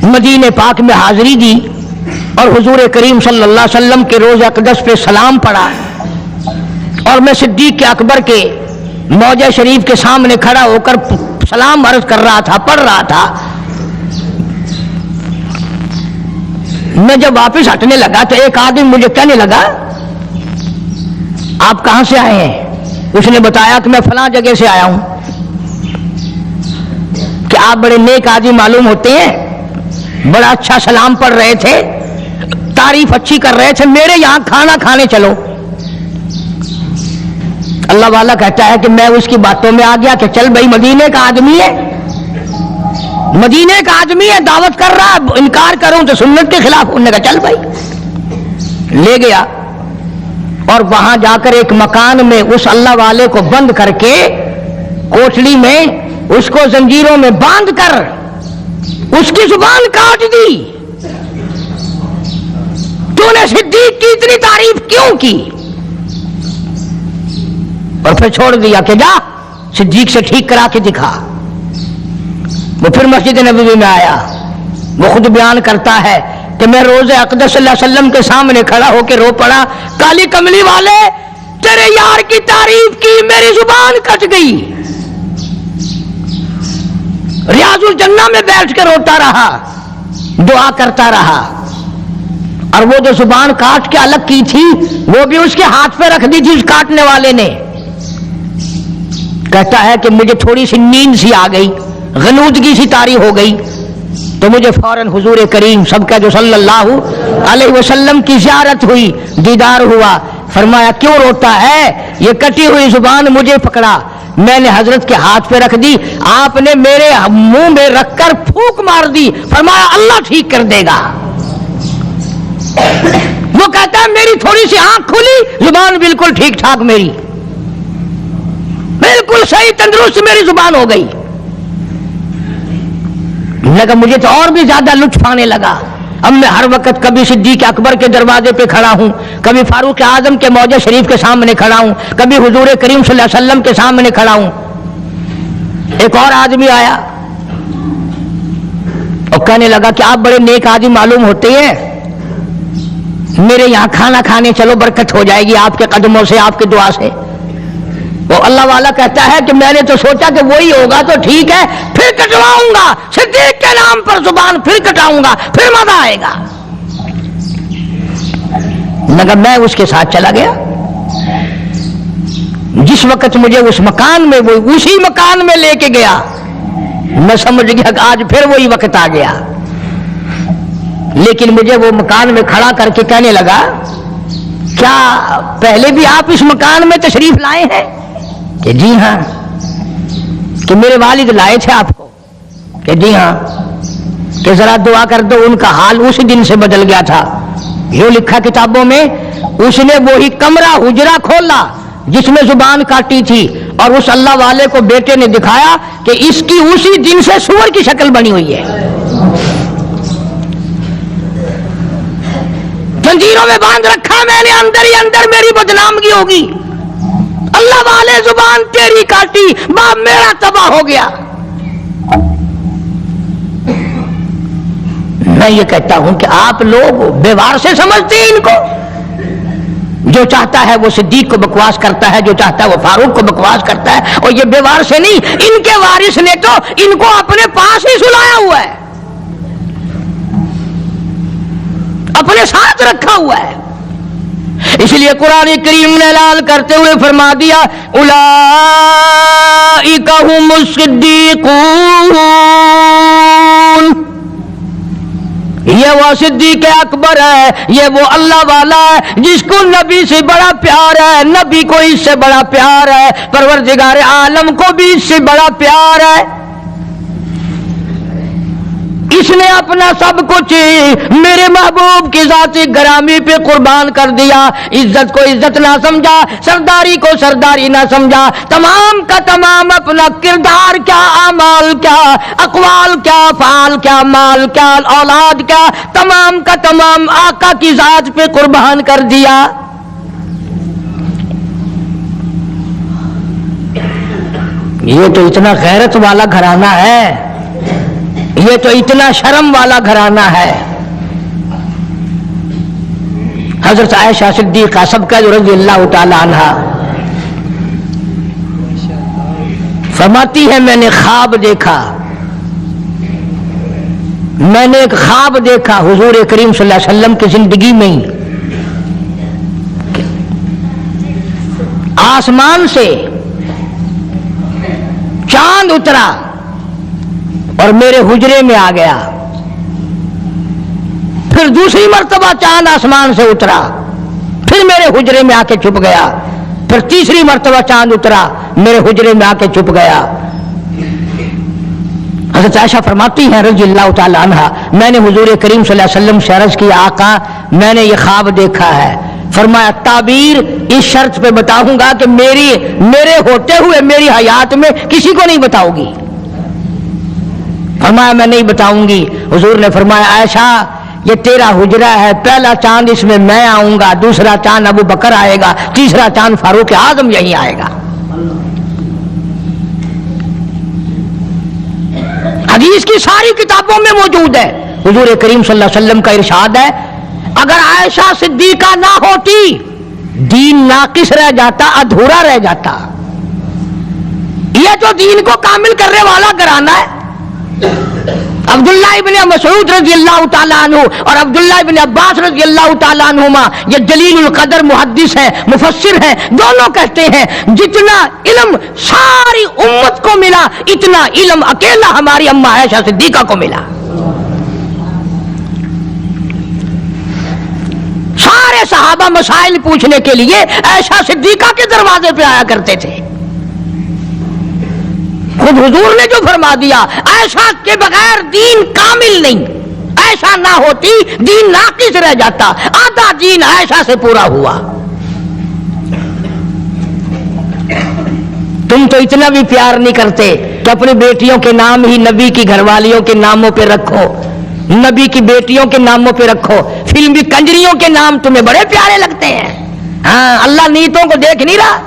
مدینے پاک میں حاضری دی اور حضور کریم صلی اللہ علیہ وسلم کے روز اقدس پہ سلام پڑھا، اور میں صدیق اکبر کے موضع شریف کے سامنے کھڑا ہو کر سلام عرض کر رہا تھا، پڑھ رہا تھا۔ میں جب واپس ہٹنے لگا تو ایک آدمی مجھے کہنے لگا آپ کہاں سے آئے ہیں؟ اس نے بتایا کہ میں فلاں جگہ سے آیا ہوں۔ کہ آپ بڑے نیک آدمی معلوم ہوتے ہیں، بڑا اچھا سلام پڑھ رہے تھے، تعریف اچھی کر رہے تھے، میرے یہاں کھانا کھانے چلو۔ اللہ والا کہتا ہے کہ میں اس کی باتوں میں آ گیا کہ چل بھائی، مدینے کا آدمی ہے، مدینے کا آدمی ہے، دعوت کر رہا، انکار کروں تو سنت کے خلاف۔ انہوں نے کہا چل بھائی، لے گیا، اور وہاں جا کر ایک مکان میں اس اللہ والے کو بند کر کے، کوٹڑی میں اس کو زنجیروں میں باندھ کر اس کی زبان کاٹ دی۔ تو نے صدیق کی اتنی تعریف کیوں کی؟ اور پھر چھوڑ دیا کہ جا صدیق سے ٹھیک کرا کے دکھا۔ وہ پھر مسجد نبوی میں آیا، وہ خود بیان کرتا ہے کہ میں روز اقدس صلی اللہ علیہ وسلم کے سامنے کھڑا ہو کے رو پڑا، کالی کملی والے تیرے یار کی تعریف کی، میری زبان کٹ گئی۔ ریاض الجنہ میں بیٹھ کے روتا رہا، دعا کرتا رہا، اور وہ جو زبان کاٹ کے الگ کی تھی وہ بھی اس کے ہاتھ پہ رکھ دی تھی اس کاٹنے والے نے۔ کہتا ہے کہ مجھے تھوڑی سی نیند سی آ گئی، غنودگی سی طاری ہو گئی، تو مجھے فوراً حضور کریم سب کا جو صلی اللہ علیہ وسلم کی زیارت ہوئی، دیدار ہوا۔ فرمایا کیوں روتا ہے؟ یہ کٹی ہوئی زبان مجھے پکڑا، میں نے حضرت کے ہاتھ پہ رکھ دی، آپ نے میرے منہ میں رکھ کر پھونک مار دی، فرمایا اللہ ٹھیک کر دے گا۔ وہ کہتا ہے میری تھوڑی سی آنکھ کھلی، زبان بالکل ٹھیک ٹھاک، میری بالکل صحیح تندرست میری زبان ہو گئی۔ لگا مجھے تو اور بھی زیادہ لطف آنے لگا۔ اب میں ہر وقت کبھی صدیق اکبر کے دروازے پہ کھڑا ہوں، کبھی فاروق اعظم کے موضع شریف کے سامنے کھڑا ہوں، کبھی حضور کریم صلی اللہ علیہ وسلم کے سامنے کھڑا ہوں۔ ایک اور آدمی آیا اور کہنے لگا کہ آپ بڑے نیک آدمی معلوم ہوتے ہیں، میرے یہاں کھانا کھانے چلو، برکت ہو جائے گی آپ کے قدموں سے، آپ کی دعا سے۔ وہ اللہ والا کہتا ہے کہ میں نے تو سوچا کہ وہی ہوگا تو ٹھیک ہے، پھر کٹواؤں گا صدیق کے نام پر زبان، پھر کٹاؤں گا، پھر مزہ آئے گا۔ مگر میں اس کے ساتھ چلا گیا۔ جس وقت مجھے اس مکان میں، وہ اسی مکان میں لے کے گیا، میں سمجھ گیا کہ آج پھر وہی وقت آ گیا۔ لیکن مجھے وہ مکان میں کھڑا کر کے کہنے لگا کیا پہلے بھی آپ اس مکان میں تشریف لائے ہیں؟ کہ جی ہاں۔ کہ میرے والد لائے تھے آپ کو؟ کہ جی ہاں۔ کہ ذرا دعا کر دو، ان کا حال اسی دن سے بدل گیا تھا۔ یوں لکھا کتابوں میں، اس نے وہی کمرہ حجرہ کھولا جس میں زبان کاٹی تھی، اور اس اللہ والے کو بیٹے نے دکھایا کہ اس کی اسی دن سے سور کی شکل بنی ہوئی ہے۔ زنجیروں میں باندھ رکھا میں نے، اندر ہی اندر میری بدنامگی ہوگی۔ اللہ والے زبان تیری کاٹی، باپ میرا تباہ ہو گیا۔ میں یہ کہتا ہوں کہ آپ لوگ بیوار سے سمجھتے ہیں ان کو۔ جو چاہتا ہے وہ صدیق کو بکواس کرتا ہے، جو چاہتا ہے وہ فاروق کو بکواس کرتا ہے، اور یہ بیوار سے نہیں، ان کے وارث نے تو ان کو اپنے پاس ہی سلایا ہوا ہے۔ अपने साथ रखा हुआ है। इसलिए कुरान करीम ने ऐलान करते हुए फरमा दिया, उलाइका हुमुस सिद्दीकून, ये वो सिद्दीक अकबर है, ये वो अल्लाह वाला है जिसको नबी से बड़ा प्यार है, नबी को इससे बड़ा प्यार है, परवरदिगार आलम को भी इससे बड़ा प्यार है। इसने अपना सब कुछ मेरे महबूब की ज़ात-ए गिरामी पे कुर्बान कर दिया। इज्जत को इज्जत ना समझा, सरदारी को सरदारी ना समझा, तमाम का तमाम अपना किरदार क्या, आमाल क्या, अक़वाल क्या, फ़ाल क्या, माल क्या, औलाद क्या, तमाम का तमाम आका की ज़ात पे कुर्बान कर दिया। ये तो इतना गैरत वाला घराना है, ये तो इतना शर्म वाला घराना है। हजरत आयशा सिद्दीक़ा सबका रज़ियल्लाहु ताला अन्हा फरमाती है, मैंने ख्वाब देखा, मैंने एक ख्वाब देखा हुजूर करीम सल्लल्लाहु अलैहि वसल्लम की जिंदगी में ही। आसमान से चांद उतरा और मेरे हुजरे में आ गया। फिर दूसरी मर्तबा चांद आसमान से उतरा, फिर मेरे हुजरे में आके छुप गया। फिर तीसरी मर्तबा चांद उतरा, मेरे हुजरे में आके छुप गया। हज़रत आयशा फरमाती हैं रज़ियल्लाहु ताला अन्हा, मैंने हुजूर करीम सल्लल्लाहु अलैहि वसल्लम से अर्ज़ किया, आका मैंने ये ख्वाब देखा है। फरमाया, ताबीर इस शर्त पे बताऊंगा कि मेरे होते हुए मेरी हयात में किसी को नहीं बताओगी। फरमाया, मैं नहीं बताऊंगी। हुजूर ने फरमाया, आयशा ये तेरा हुजरा है, पहला चांद इसमें मैं आऊंगा, दूसरा चांद अबू बकर आएगा, तीसरा चांद फारूक आजम यहीं आएगा। हदीस की सारी किताबों में मौजूद है। हुजूर करीम सल्लल्लाहु अलैहि वसल्लम का इरशाद है, अगर आयशा सिद्दीका ना होती दीन नाकिस रह जाता, अधूरा रह जाता। यह तो दीन को कामिल करने वाला घराना है। अब्दुल्लाह इब्न मसऊद रज़ियल्लाहु ताला अन्हु और अब्दुल्लाह इब्न अब्बास रज़ियल्लाहु ताला अन्हुमा ये जलीलुल कदर मुहद्दिस हैं, मुफस्सिर हैं, दोनों कहते हैं जितना इल्म सारी उम्मत को मिला, इतना इल्म अकेला हमारी अम्मा आयशा सिद्दीका को मिला। सारे सहाबा मसाइल पूछने के लिए आयशा सिद्दीका के दरवाजे पे आया करते थे। खुद हुजूर ने जो फरमा दिया, ऐशा के बगैर दीन कामिल नहीं, ऐशा ना होती दीन नाकिस रह जाता, आधा दीन ऐशा से पूरा हुआ। तुम तो इतना भी प्यार नहीं करते कि अपनी बेटियों के नाम ही नबी की घरवालियों के नामों पे रखो, नबी की बेटियों के नामों पे रखो। फिल्मी कंजरियों के नाम तुम्हें बड़े प्यारे लगते हैं। हाँ, अल्लाह नीतों को देख नहीं रहा।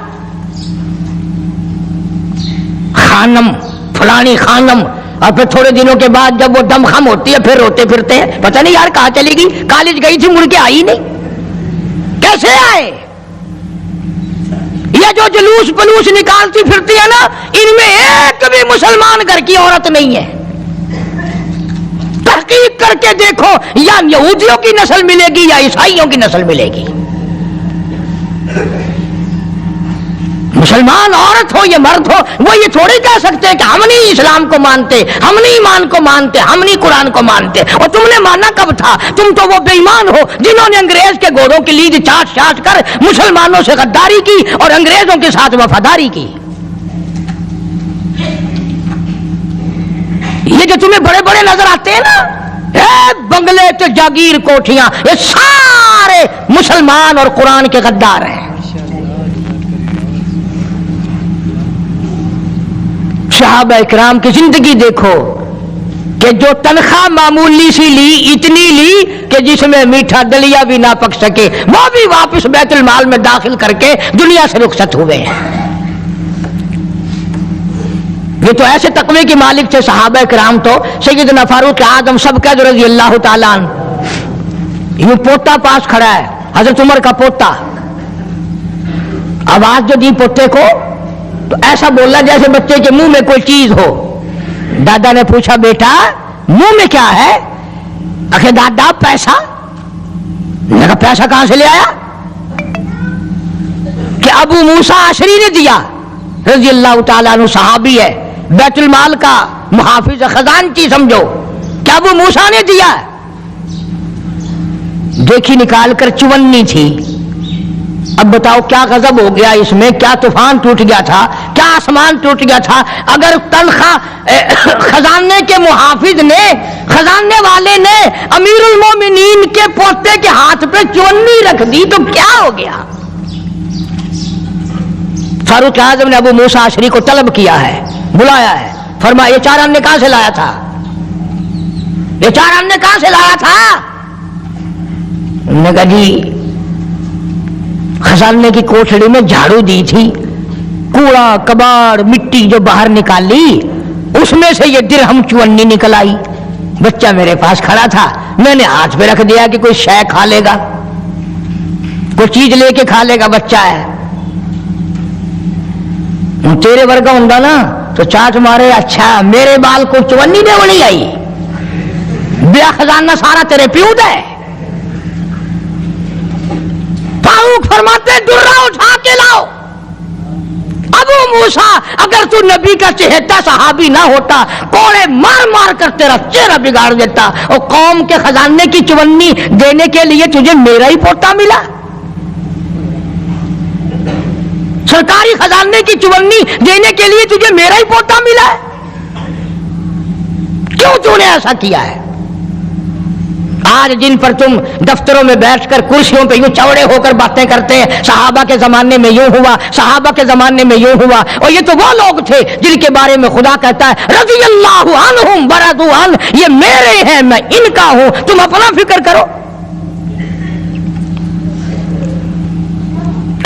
खानम, फलानी खानम, और फिर थोड़े दिनों के बाद जब वो दमखम होती है फिर रोते फिरते हैं, पता नहीं यार कहाँ चली गई, कॉलेज गई थी मुड़ के आई नहीं, कैसे आए। ये जो जुलूस पलूस निकालती फिरती है ना, इनमें एक भी मुसलमान घर की औरत नहीं है। तहकीक करके देखो, या यहूदियों की नस्ल मिलेगी या ईसाइयों की नस्ल मिलेगी। मुसलमान औरत हो या मर्द हो, वो ये थोड़ी कह सकते हैं कि हम नहीं इस्लाम को मानते, हम नहीं ईमान को मानते, हम नहीं कुरान को मानते। और तुमने माना कब था? तुम तो वो बेईमान हो जिन्होंने अंग्रेज के घोड़ों की लीद चाट चाट कर मुसलमानों से गद्दारी की और अंग्रेजों के साथ वफादारी की। ये जो तुम्हें बड़े बड़े नजर आते हैं ना, बंगले तो जागीर कोठियां, ये सारे मुसलमान और कुरान के गद्दार हैं। सहाबा इकराम की जिंदगी देखो कि जो तनख्वाह मामूली सी ली, इतनी ली कि जिसमें मीठा दलिया भी ना पक सके, वो भी वापस बैतुल माल में दाखिल करके दुनिया से रुखसत हुए हैं। ये तो ऐसे तकवे के मालिक थे सहाबा इकराम। तो सैयदना फारूक आजम सबका रज़ियल्लाहु ताला अन्हु, यूं पोता पास खड़ा है, हजरत उमर का पोता, आवाज जो दी पोते को तो ऐसा बोला जैसे बच्चे के मुंह में कोई चीज हो। दादा ने पूछा, बेटा मुंह में क्या है? आखिर दादा पैसा। मैंने कहा पैसा कहां से ले आया? कि अबू मूसा अशरी ने दिया, रजी अल्लाह ताला अन्हु, सहाबी है, बैतुल माल का मुहाफिज खजानची समझो, कि अबू मूसा ने दिया। देखी निकाल कर 54 थी। अब बताओ क्या गजब हो गया इसमें, क्या तूफान टूट गया था, क्या आसमान टूट गया था। अगर तनख्वाह खजाने के मुहाफिज ने, खजाने वाले ने अमीरुल मोमिनीन के पोते के हाथ पे 54 रख दी तो क्या हो गया। फारूक आजम ने अबू मूसा अशरी को तलब किया है, बुलाया है, फरमाया ये 4 अन्य कहां से लाया था, ये 4 अन्य कहां से लाया था। उन्होंने कहा जी खजाने की कोठड़ी में झाड़ू दी थी, कूड़ा कबाड़ मिट्टी जो बाहर निकाली उसमें से ये दिरहम 54 निकल आई। बच्चा मेरे पास खड़ा था, मैंने हाथ पे रख दिया कि कोई शय खा लेगा, कोई चीज लेके खा लेगा, बच्चा है। तेरे वर्गा होंगे ना तो चाट मारे, अच्छा मेरे बाल को 54 ने उड़ी आई, बेरा खजाना सारा तेरे प्यू दे। फारूक फरमाते दुर्रा उठा के लाओ। अबू मूसा अगर तू नबी का चहेता सहाबी ना होता, कोड़े मार मार कर तेरा चेहरा बिगाड़ देता, और कौम के खजाने की 54 देने के लिए तुझे मेरा ही पोता मिला। सरकारी खजाने की 54 देने के लिए तुझे मेरा ही पोता मिला है, क्यों तूने ऐसा किया है। आज जिन पर तुम दफ्तरों में बैठकर कुर्सियों पे यूं चौड़े होकर बातें करते हैं, सहाबा के जमाने में यूं हुआ, सहाबा के जमाने में यूं हुआ, और ये तो वो लोग थे जिनके बारे में खुदा कहता है रज़ी अल्लाहु अन्हुम व रज़ू अन, ये मेरे हैं मैं इनका हूं, तुम अपना फिक्र करो।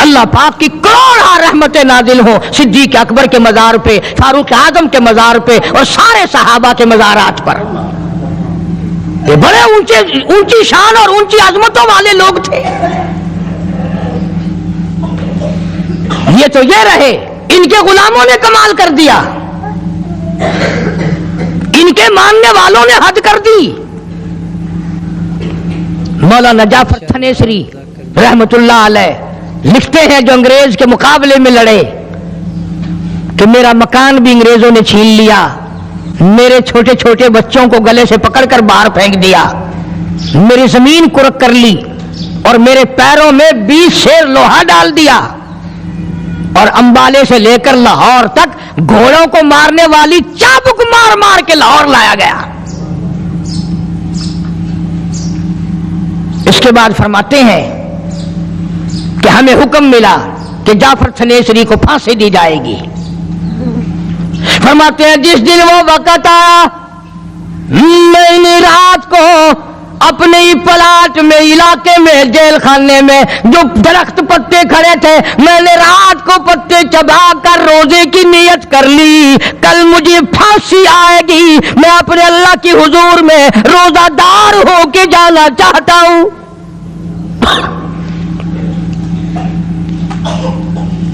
अल्लाह पाक की करोड़ों रहमतें नाजिल हो सिद्दीक अकबर के मजार पे, फारूक आजम के मजार पे, और सारे सहाबा के मजारात पर। ये बड़े ऊंची शान और ऊंची अजमतों वाले लोग थे। ये तो ये रहे, इनके गुलामों ने कमाल कर दिया, इनके मानने वालों ने हद कर दी। मौलाना जाफर थनेसरी रहमतुल्लाह अलैह लिखते हैं, जो अंग्रेज के मुकाबले में लड़े, कि मेरा मकान भी अंग्रेजों ने छीन लिया, मेरे छोटे छोटे बच्चों को गले से पकड़कर बाहर फेंक दिया, मेरी जमीन कुरक कर ली, और मेरे पैरों में 20 शेर लोहा डाल दिया, और अंबाले से लेकर लाहौर तक घोड़ों को मारने वाली चाबुक मार मार के लाहौर लाया गया। इसके बाद फरमाते हैं कि हमें हुक्म मिला कि जाफर थनेसरी को फांसी दी जाएगी। फरमाते हैं जिस दिन वो वक्त आया, मैंने रात को अपने ही प्लाट में, इलाके में, जेल खाने में जो दरख्त पत्ते खड़े थे, मैंने रात को पत्ते चबा कर रोजे की नियत कर ली, कल मुझे फांसी आएगी, मैं अपने अल्लाह की हुजूर में रोजादार होके जाना चाहता हूं।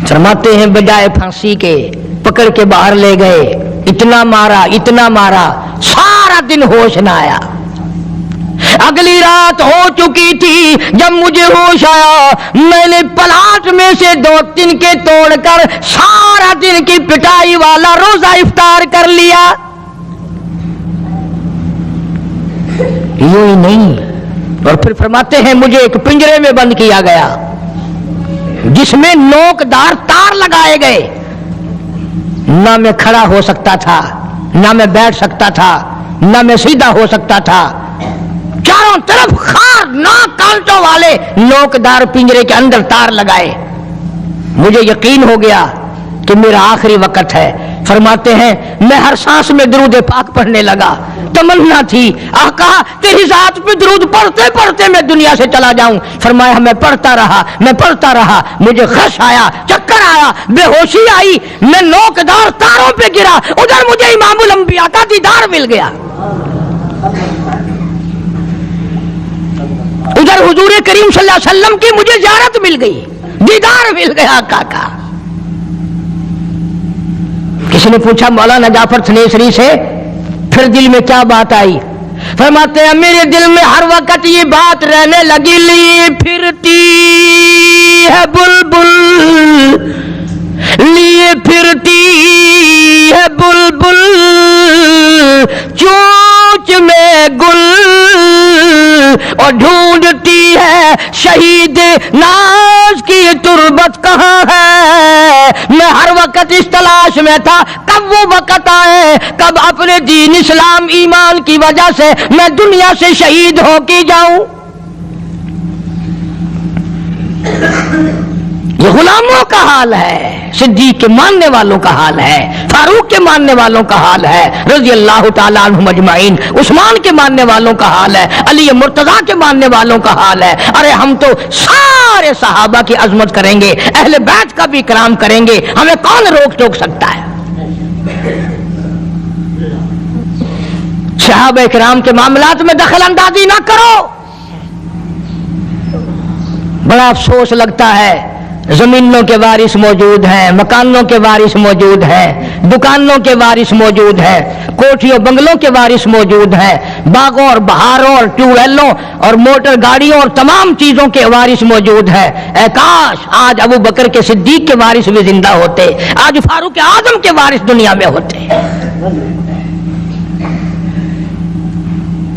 फरमाते हैं बजाय फांसी के पकड़ के बाहर ले गए, इतना मारा, सारा दिन होश ना आया। अगली रात हो चुकी थी, जब मुझे होश आया, मैंने पलाट में से 2 तिनके तोड़कर सारा दिन की पिटाई वाला रोजा इफ्तार कर लिया। यूं ही नहीं, और फिर फरमाते हैं मुझे एक पिंजरे में बंद किया गया जिसमें नोकदार तार लगाए गए, ना मैं खड़ा हो सकता था, ना मैं बैठ सकता था, ना मैं सीधा हो सकता था, चारों तरफ खार नाक कांटों वाले नोकदार पिंजरे के अंदर तार लगाए। मुझे यकीन हो गया कि मेरा आखिरी वक्त है। फरमाते हैं मैं हर सांस में दुरूद पाक पढ़ने लगा, तमन्ना थी आका तेरी जात पे दुरूद पढ़ते पढ़ते मैं दुनिया से चला जाऊं। फरमाया मैं पढ़ता रहा, मुझे खश आया, चक्कर आया, बेहोशी आई, मैं नोकदार तारों पे गिरा, उधर मुझे इमामुल अंबिया का दीदार मिल गया, उधर हुजूर करीम सल्लल्लाहु अलैहि वसल्लम की मुझे ज़ियारत मिल गई, दीदार मिल गया आका का। किसी ने पूछा मौलाना जाफर थनेसरी से फिर दिल में क्या बात आई? फरमाते हैं मेरे दिल में हर वक्त ये बात रहने लगी, लिए फिरती है बुलबुल, लिए फिरती है बुलबुल चोंच में गुल, और ढूंढती है शहीद नाज की तुरबत कहाँ है। मैं हर वक्त इस तलाश में था, कब वो वक्त आए, कब अपने दीन इस्लाम ईमान की वजह से मैं दुनिया से शहीद होके जाऊं। ये गुलामों का हाल है, सिद्दीक के मानने वालों का हाल है, फारूक के मानने वालों का हाल है, रज़ी अल्लाह ताला अन्हुम अजमाइन, उस्मान के मानने वालों का हाल है, अली मुर्तजा के मानने वालों का हाल है। अरे हम तो सारे सहाबा की अजमत करेंगे, अहले बैत का भी इकराम करेंगे, हमें कौन रोक टोक सकता है। सहाबा इकराम के मामलात में दखल अंदाजी ना करो। बड़ा अफसोस लगता है, जमीनों के वारिस मौजूद हैं, मकानों के वारिस मौजूद हैं, दुकानों के वारिस मौजूद हैं, कोठियों बंगलों के वारिस मौजूद हैं, बागों और बहारों और ट्यूबवेलों और मोटर गाड़ियों और तमाम चीजों के वारिस मौजूद हैं। ऐ काश आज अबू बकर के सिद्दीक के वारिस भी जिंदा होते, आज फारूक आजम के वारिस दुनिया में होते।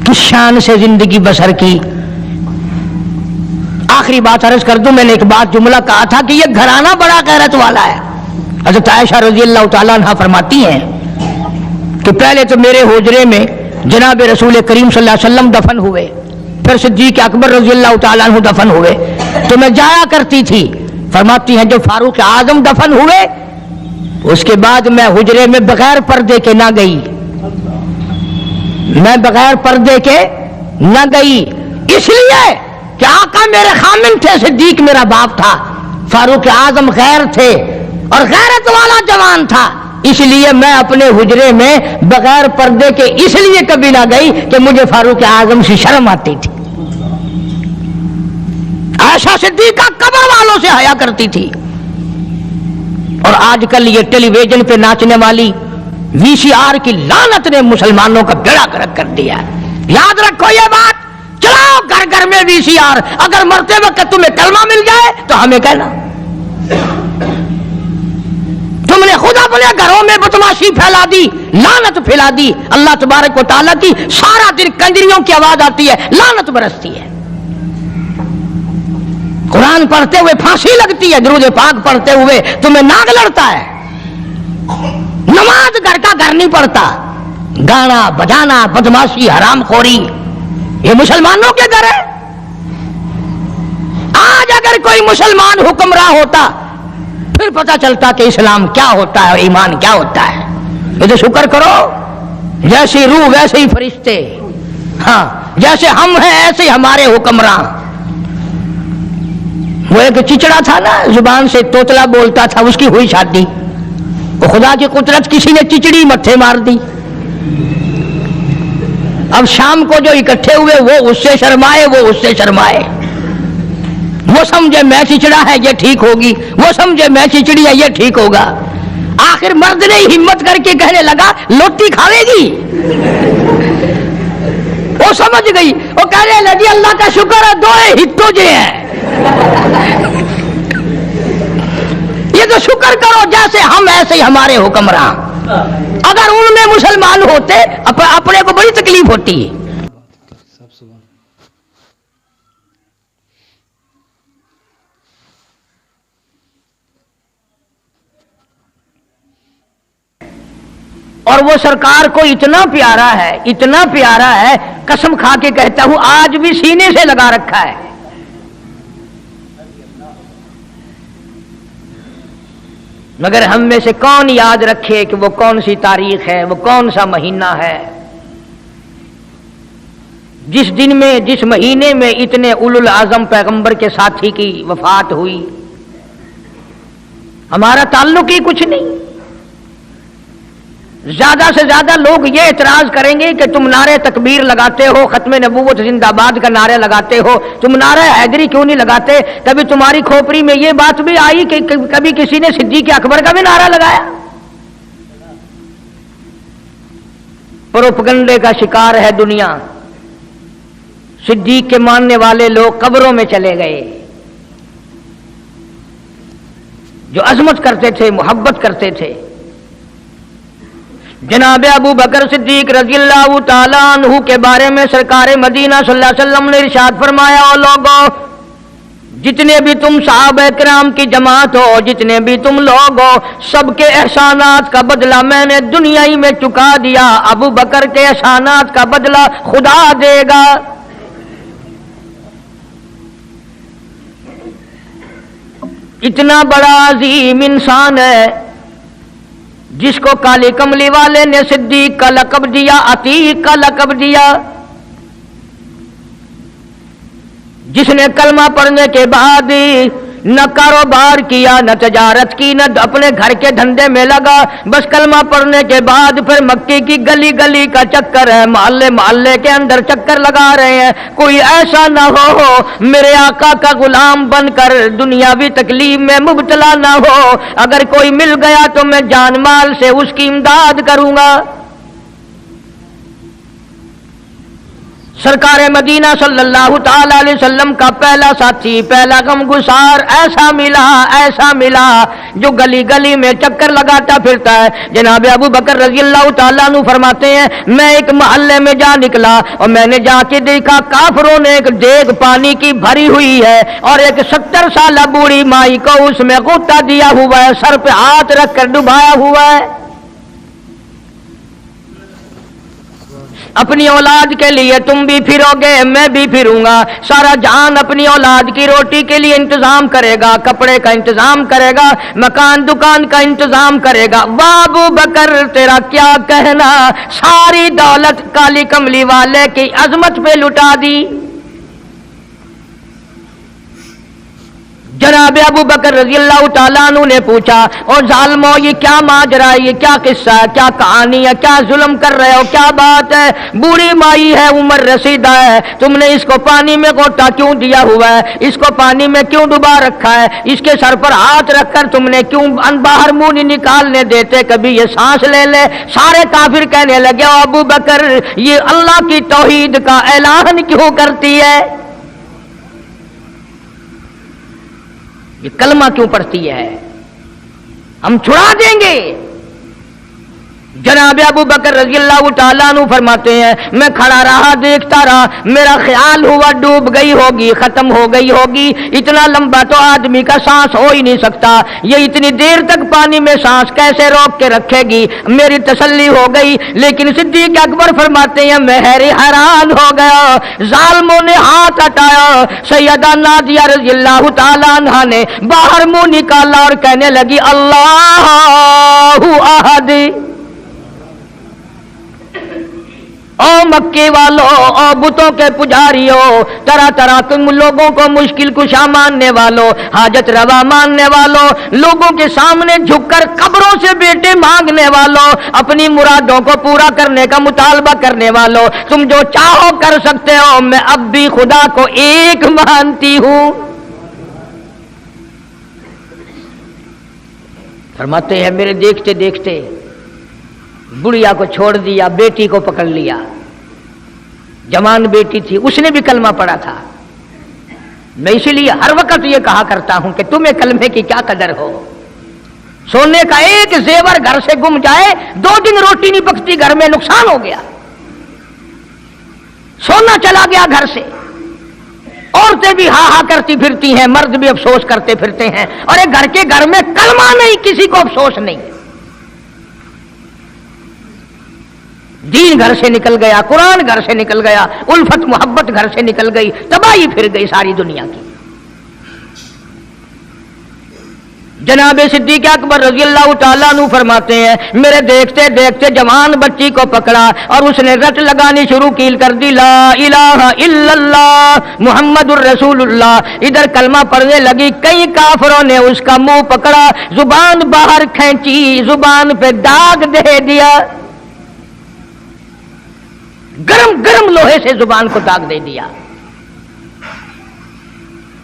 किस शान से जिंदगी बसर की। आखिरी बात अर्ज कर दूं, मैंने एक बात जुमला कहा था कि ये घराना बड़ा गैरत वाला है। हज़रत आयशा रज़ी अल्लाह ताला अन्हा फरमाती हैं कि पहले तो मेरे हुजरे में जनाब रसूल करीम सल्लल्लाहु अलैहि वसल्लम दफन हुए, फिर सिद्दीक अकबर रज़ी अल्लाह ताला अन्हु दफन हुए, तो मैं जाया करती थी। फरमाती हैं जब फारूक आजम दफन हुए उसके बाद मैं हुजरे में बगैर पर्दे के ना गई, मैं बगैर पर्दे के न गई, इसलिए कि आका मेरे खामिन थे, सिद्दीक मेरा बाप था, फारूक आजम गैर थे और गैरत वाला जवान था, इसलिए मैं अपने हुजरे में बगैर पर्दे के इसलिए कभी ना गई कि मुझे फारूक आजम से शर्म आती थी। आयशा सिद्दीका कब्र वालों से हया करती थी। और आजकल ये टेलीविजन पे नाचने वाली वीसीआर की लानत ने मुसलमानों का बेड़ा गर्क कर दिया। याद रखो ये बात, चलाओ घर घर में वीसीआर, अगर मरते वक्त तुम्हें कलमा मिल जाए तो हमें कहना। तुमने खुद अपने घरों में बदमाशी फैला दी, लानत फैला दी। अल्लाह तबारक व तआला की सारा दिन कंजरियों की आवाज आती है, लानत बरसती है। कुरान पढ़ते हुए फांसी लगती है, दुरूद पाक पढ़ते हुए तुम्हें नाग लड़ता है। नमाज घर का घर नहीं पढ़ता, गाना बजाना बदमाशी हरामखोरी ये मुसलमानों के घर है। आज अगर कोई मुसलमान हुक्मरां होता फिर पता चलता कि इस्लाम क्या होता है, ईमान क्या होता है। ये तो शुक्र करो, जैसी रूह वैसे ही फरिश्ते, हाँ जैसे हम हैं ऐसे ही हमारे हुक्मरां। वो एक चिचड़ा था ना, जुबान से तोतला बोलता था, उसकी हुई शादी, वो खुदा की कुदरत किसी ने चिचड़ी मत्थे मार दी। अब शाम को जो इकट्ठे हुए वो उससे शर्माए, वो उससे शर्माए। वो समझे मैं चिचड़ा है ये ठीक होगी, वो समझे मैं चिचड़ी है ये ठीक होगा। आखिर मर्द ने हिम्मत करके कहने लगा लोटी खावेगी। वो समझ गई, वो कहने लगी अल्लाह का शुक्र है दो हिट्टो जे हैं। ये तो शुक्र करो जैसे हम ऐसे ही हमारे हुक्मरां। अगर उनमें मुसलमान होते अपने को बड़ी तकलीफ होती है। और वो सरकार को इतना प्यारा है, इतना प्यारा है, कसम खा के कहता हूं आज भी सीने से लगा रखा है। मगर हम में से कौन याद रखे कि वो कौन सी तारीख है, वो कौन सा महीना है जिस दिन में, जिस महीने में इतने उलुल आजम पैगंबर के साथी की वफात हुई। हमारा ताल्लुक ही कुछ नहीं। ज्यादा से ज्यादा लोग ये इतराज करेंगे कि तुम नारे तकबीर लगाते हो, खत्मे नबूवत जिंदाबाद का नारे लगाते हो, तुम नारे हैदरी क्यों नहीं लगाते। कभी तुम्हारी खोपड़ी में ये बात भी आई कि कभी किसी ने सिद्दीक अकबर का भी नारा लगाया। प्रोपगंडे का शिकार है दुनिया, सिद्दीक के मानने वाले लोग कब्रों में चले गए, जो अजमत करते थे, मोहब्बत करते थे। जनाब अबू बकर सिद्दीक रज़ियल्लाहु ताला अन्हु के बारे में सरकार मदीना सल्लल्लाहु अलैहि वसल्लम ने इरशाद फरमाया, ओ लोगों, जितने भी तुम सहाबा किराम की जमात हो, जितने भी तुम लोग हो, सबके एहसानात का बदला मैंने दुनिया ही में चुका दिया। अबू बकर के एहसानात का बदला खुदा देगा। इतना बड़ा अजीम इंसान है जिसको काली कमली वाले ने सिद्दीक का लक़ब दिया, अतीक का लक़ब दिया, जिसने कलमा पढ़ने के बाद न कारोबार किया, न तजारत की, न अपने घर के धंधे में लगा, बस कलमा पढ़ने के बाद फिर मक्के की गली गली का चक्कर है, मोहल्ले मोहल्ले के अंदर चक्कर लगा रहे हैं। कोई ऐसा ना हो मेरे आका का गुलाम बनकर दुनियावी तकलीफ में मुब्तला ना हो। अगर कोई मिल गया तो मैं जान माल से उसकी इमदाद करूंगा। सरकार मदीना सल्लल्लाहु ताला अलैहि वसल्लम का पहला साथी, पहला गमगुसार ऐसा मिला जो गली गली में चक्कर लगाता फिरता है। जनाब अबू बकर रज़ियल्लाहु ताला अन्हु फरमाते हैं, मैं एक मोहल्ले में जा निकला और मैंने जाके देखा काफिरों ने एक देग पानी की भरी हुई है और एक 70 साल बूढ़ी माई को उसमें गोता दिया हुआ है, सर पे हाथ रखकर डुबाया हुआ है। अपनी औलाद के लिए तुम भी फिरोगे, मैं भी फिरूंगा। सारा जहान अपनी औलाद की रोटी के लिए इंतजाम करेगा, कपड़े का इंतजाम करेगा, मकान दुकान का इंतजाम करेगा। वाह अबू बकर तेरा क्या कहना, सारी दौलत काली कमली वाले की अजमत पे लुटा दी। जनाब अबू बकर रज़ियल्लाहु ताला अन्हु ने पूछा, और जालिमो ये क्या माजरा है, ये क्या किस्सा है, क्या कहानी है, क्या जुल्म कर रहे हो, क्या बात है? बूढ़ी माई है, उम्र रसीदा है, तुमने इसको पानी में गोता क्यों दिया हुआ है, इसको पानी में क्यों डुबा रखा है, इसके सर पर हाथ रखकर तुमने क्यों बाहर मुंह नहीं निकालने देते, कभी ये सांस ले ले। सारे काफिर कहने लगे, ओ अबू बकर ये अल्लाह की तौहीद का ऐलान क्यों करती है, ये कलमा क्यों पढ़ती है, हम छुड़ा देंगे। जनाब अबू बकर रज़ियल्लाहु ताला अन्हु फरमाते हैं, मैं खड़ा रहा, देखता रहा, मेरा ख्याल हुआ डूब गई होगी, खत्म हो गई होगी। इतना लंबा तो आदमी का सांस हो ही नहीं सकता, ये इतनी देर तक पानी में सांस कैसे रोक के रखेगी। मेरी तसल्ली हो गई, लेकिन सिद्दीक अकबर फरमाते हैं मैं हैरान हो गया। जालिमों ने हाथ हटाया, सैयदा नादिया रज़ियल्लाहु ताला अन्हा ने बाहर मुंह निकाला और कहने लगी, अल्लाहु अहद। ओ मक्के वालों, ओ बुतों के पुजारियों, तरह तरह के लोगों को मुश्किल कुशा मानने वालों, हाजत रवा मानने वालों, लोगों के सामने झुककर कब्रों से बेटे मांगने वालों, अपनी मुरादों को पूरा करने का मुतालबा करने वालों, तुम जो चाहो कर सकते हो, मैं अब भी खुदा को एक मानती हूं। फरमाते हैं मेरे देखते देखते बुढ़िया को छोड़ दिया, बेटी को पकड़ लिया। जवान बेटी थी, उसने भी कलमा पढ़ा था। मैं इसीलिए हर वक्त ये कहा करता हूं कि तुम्हें कलमे की क्या कदर हो। सोने का एक जेवर घर से गुम जाए, 2 दिन रोटी नहीं पकती घर में, नुकसान हो गया। सोना चला गया घर से, औरतें भी हा हा करती फिरती हैं, मर्द भी अफसोस करते फिरते हैं, और एक घर के घर में कलमा नहीं, किसी को अफसोस नहीं। दीन घर से निकल गया, कुरान घर से निकल गया, उल्फत मोहब्बत घर से निकल गई, तबाही फिर गई सारी दुनिया की। जनाब सिद्दीक अकबर रज़ियल्लाहु ताला अन्हु फरमाते हैं मेरे देखते देखते जवान बच्ची को पकड़ा और उसने रट लगानी शुरू की कर दी, ला इलाहा इल्लल्लाह मुहम्मदुर रसूलुल्लाह। इधर कलमा पढ़ने लगी, कई काफिरों ने उसका मुंह पकड़ा, जुबान बाहर खींची, जुबान पे दाग दे दिया, गरम गरम लोहे से जुबान को दाग दे दिया।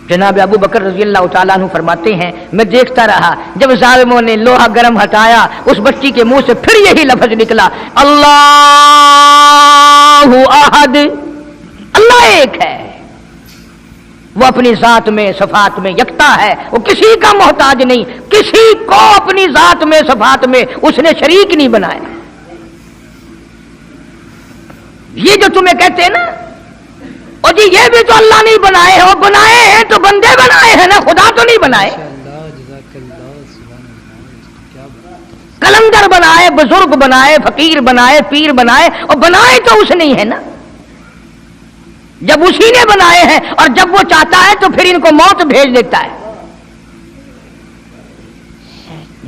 जनाब अबू बकर रज़ियल्लाहु ताला अन्हु फरमाते हैं मैं देखता रहा, जब जालिमों ने लोहा गरम हटाया, उस बच्ची के मुंह से फिर यही लफ्ज निकला, अल्लाहु अहद, अल्लाह एक है। وہ اپنی ذات میں صفات میں یکتا ہے، وہ کسی کا محتاج نہیں، کسی کو اپنی ذات میں صفات میں اس نے شریک نہیں بنایا۔ یہ جو تمہیں کہتے ہیں نا اور جی یہ بھی تو اللہ نہیں بنائے ہیں، وہ بنائے ہیں تو بندے بنائے ہیں نا، خدا تو نہیں بنائے۔ کلندر بنائے، بزرگ بنائے، فقیر بنائے، پیر بنائے، اور بنائے تو اس نہیں ہے نا۔ جب اسی نے بنائے ہیں اور جب وہ چاہتا ہے تو پھر ان کو موت بھیج دیتا ہے۔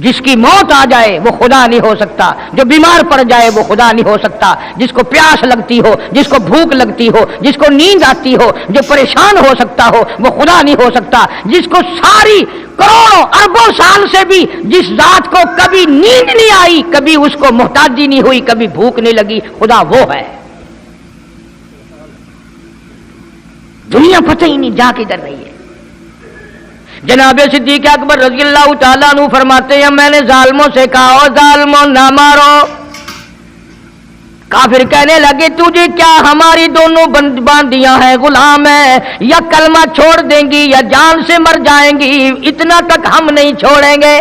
جس کی موت آ جائے وہ خدا نہیں ہو سکتا، جو بیمار پڑ جائے وہ خدا نہیں ہو سکتا، جس کو پیاس لگتی ہو، جس کو بھوک لگتی ہو، جس کو نیند آتی ہو، جو پریشان ہو سکتا ہو وہ خدا نہیں ہو سکتا۔ جس کو ساری کروڑوں اربوں سال سے بھی جس ذات کو کبھی نیند نہیں آئی، کبھی اس کو محتاجی نہیں ہوئی، کبھی بھوک نہیں لگی، خدا وہ ہے۔ دنیا پتہ ہی نہیں جا کدھر رہی ہے۔ جناب صدیق اکبر رضی اللہ تعالیٰ عنہ فرماتے ہیں میں نے ظالموں سے کہا او ظالموں نہ مارو۔ کافر کہنے لگے تجھے کیا ہماری دونوں باندیاں ہیں، غلام ہیں، یا کلمہ چھوڑ دیں گی یا جان سے مر جائیں گی، اتنا تک ہم نہیں چھوڑیں گے۔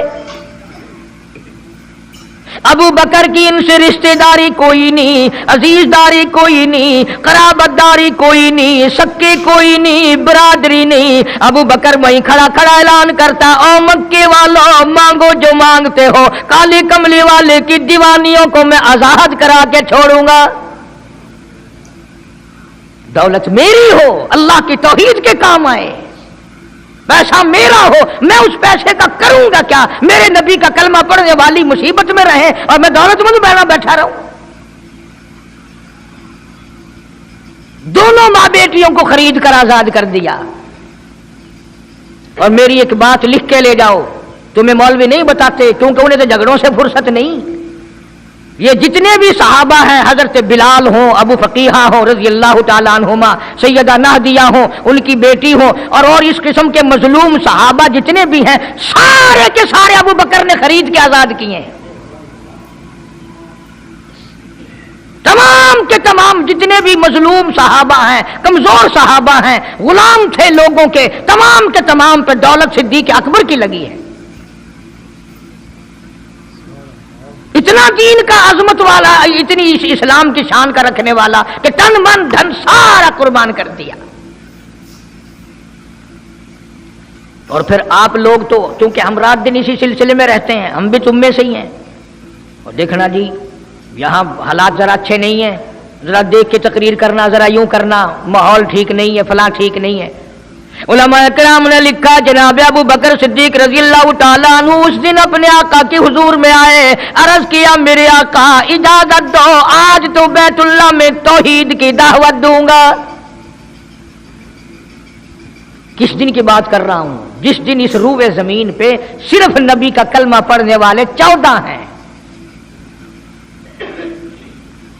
ابو بکر کی ان سے رشتہ داری کوئی نہیں، عزیز داری کوئی نہیں، قرابت داری کوئی نہیں، سکے کوئی نہیں، برادری نہیں۔ ابو بکر وہیں کھڑا کھڑا اعلان کرتا او مکے والوں مانگو جو مانگتے ہو، کالی کملی والے کی دیوانیوں کو میں آزاد کرا کے چھوڑوں گا۔ دولت میری ہو، اللہ کی توحید کے کام آئے، پیسہ میرا ہو، میں اس پیسے کا کروں گا کیا؟ میرے نبی کا کلمہ پڑھنے والی مصیبت میں رہے اور میں دولت مند بیٹھا رہوں۔ دونوں ماں بیٹیوں کو خرید کر آزاد کر دیا۔ اور میری ایک بات لکھ کے لے جاؤ، تمہیں مولوی نہیں بتاتے کیونکہ انہیں تو جھگڑوں سے فرصت نہیں۔ یہ جتنے بھی صحابہ ہیں، حضرت بلال ہوں، ابو فقیہہ ہوں رضی اللہ تعالیٰ عنہما، سیدہ نہدیہ ہوں، ان کی بیٹی ہوں، اور اس قسم کے مظلوم صحابہ جتنے بھی ہیں، سارے کے سارے ابو بکر نے خرید کے آزاد کیے ہیں۔ تمام کے تمام جتنے بھی مظلوم صحابہ ہیں، کمزور صحابہ ہیں، غلام تھے لوگوں کے، تمام کے تمام پہ دولت صدیق اکبر کی لگی ہے۔ اتنا دین کا عظمت والا، اتنی اسلام کی شان کا رکھنے والا کہ تن من دھن سارا قربان کر دیا۔ اور پھر آپ لوگ تو چونکہ ہم رات دن اسی سلسلے میں رہتے ہیں، ہم بھی تم میں سے ہی ہیں، اور دیکھنا جی یہاں حالات ذرا اچھے نہیں ہیں، ذرا دیکھ کے تقریر کرنا، ذرا یوں کرنا، ماحول ٹھیک نہیں ہے، فلاں ٹھیک نہیں ہے۔ علماء کرام نے لکھا جناب ابو بکر صدیق رضی اللہ تعالیٰ عنہ اس دن اپنے آقا کے حضور میں آئے، عرض کیا میرے آقا اجازت دو، آج تو بیت اللہ میں توحید کی دعوت دوں گا۔ کس دن کی بات کر رہا ہوں؟ جس دن اس روئے زمین پہ صرف نبی کا کلمہ پڑھنے والے 14 ہیں،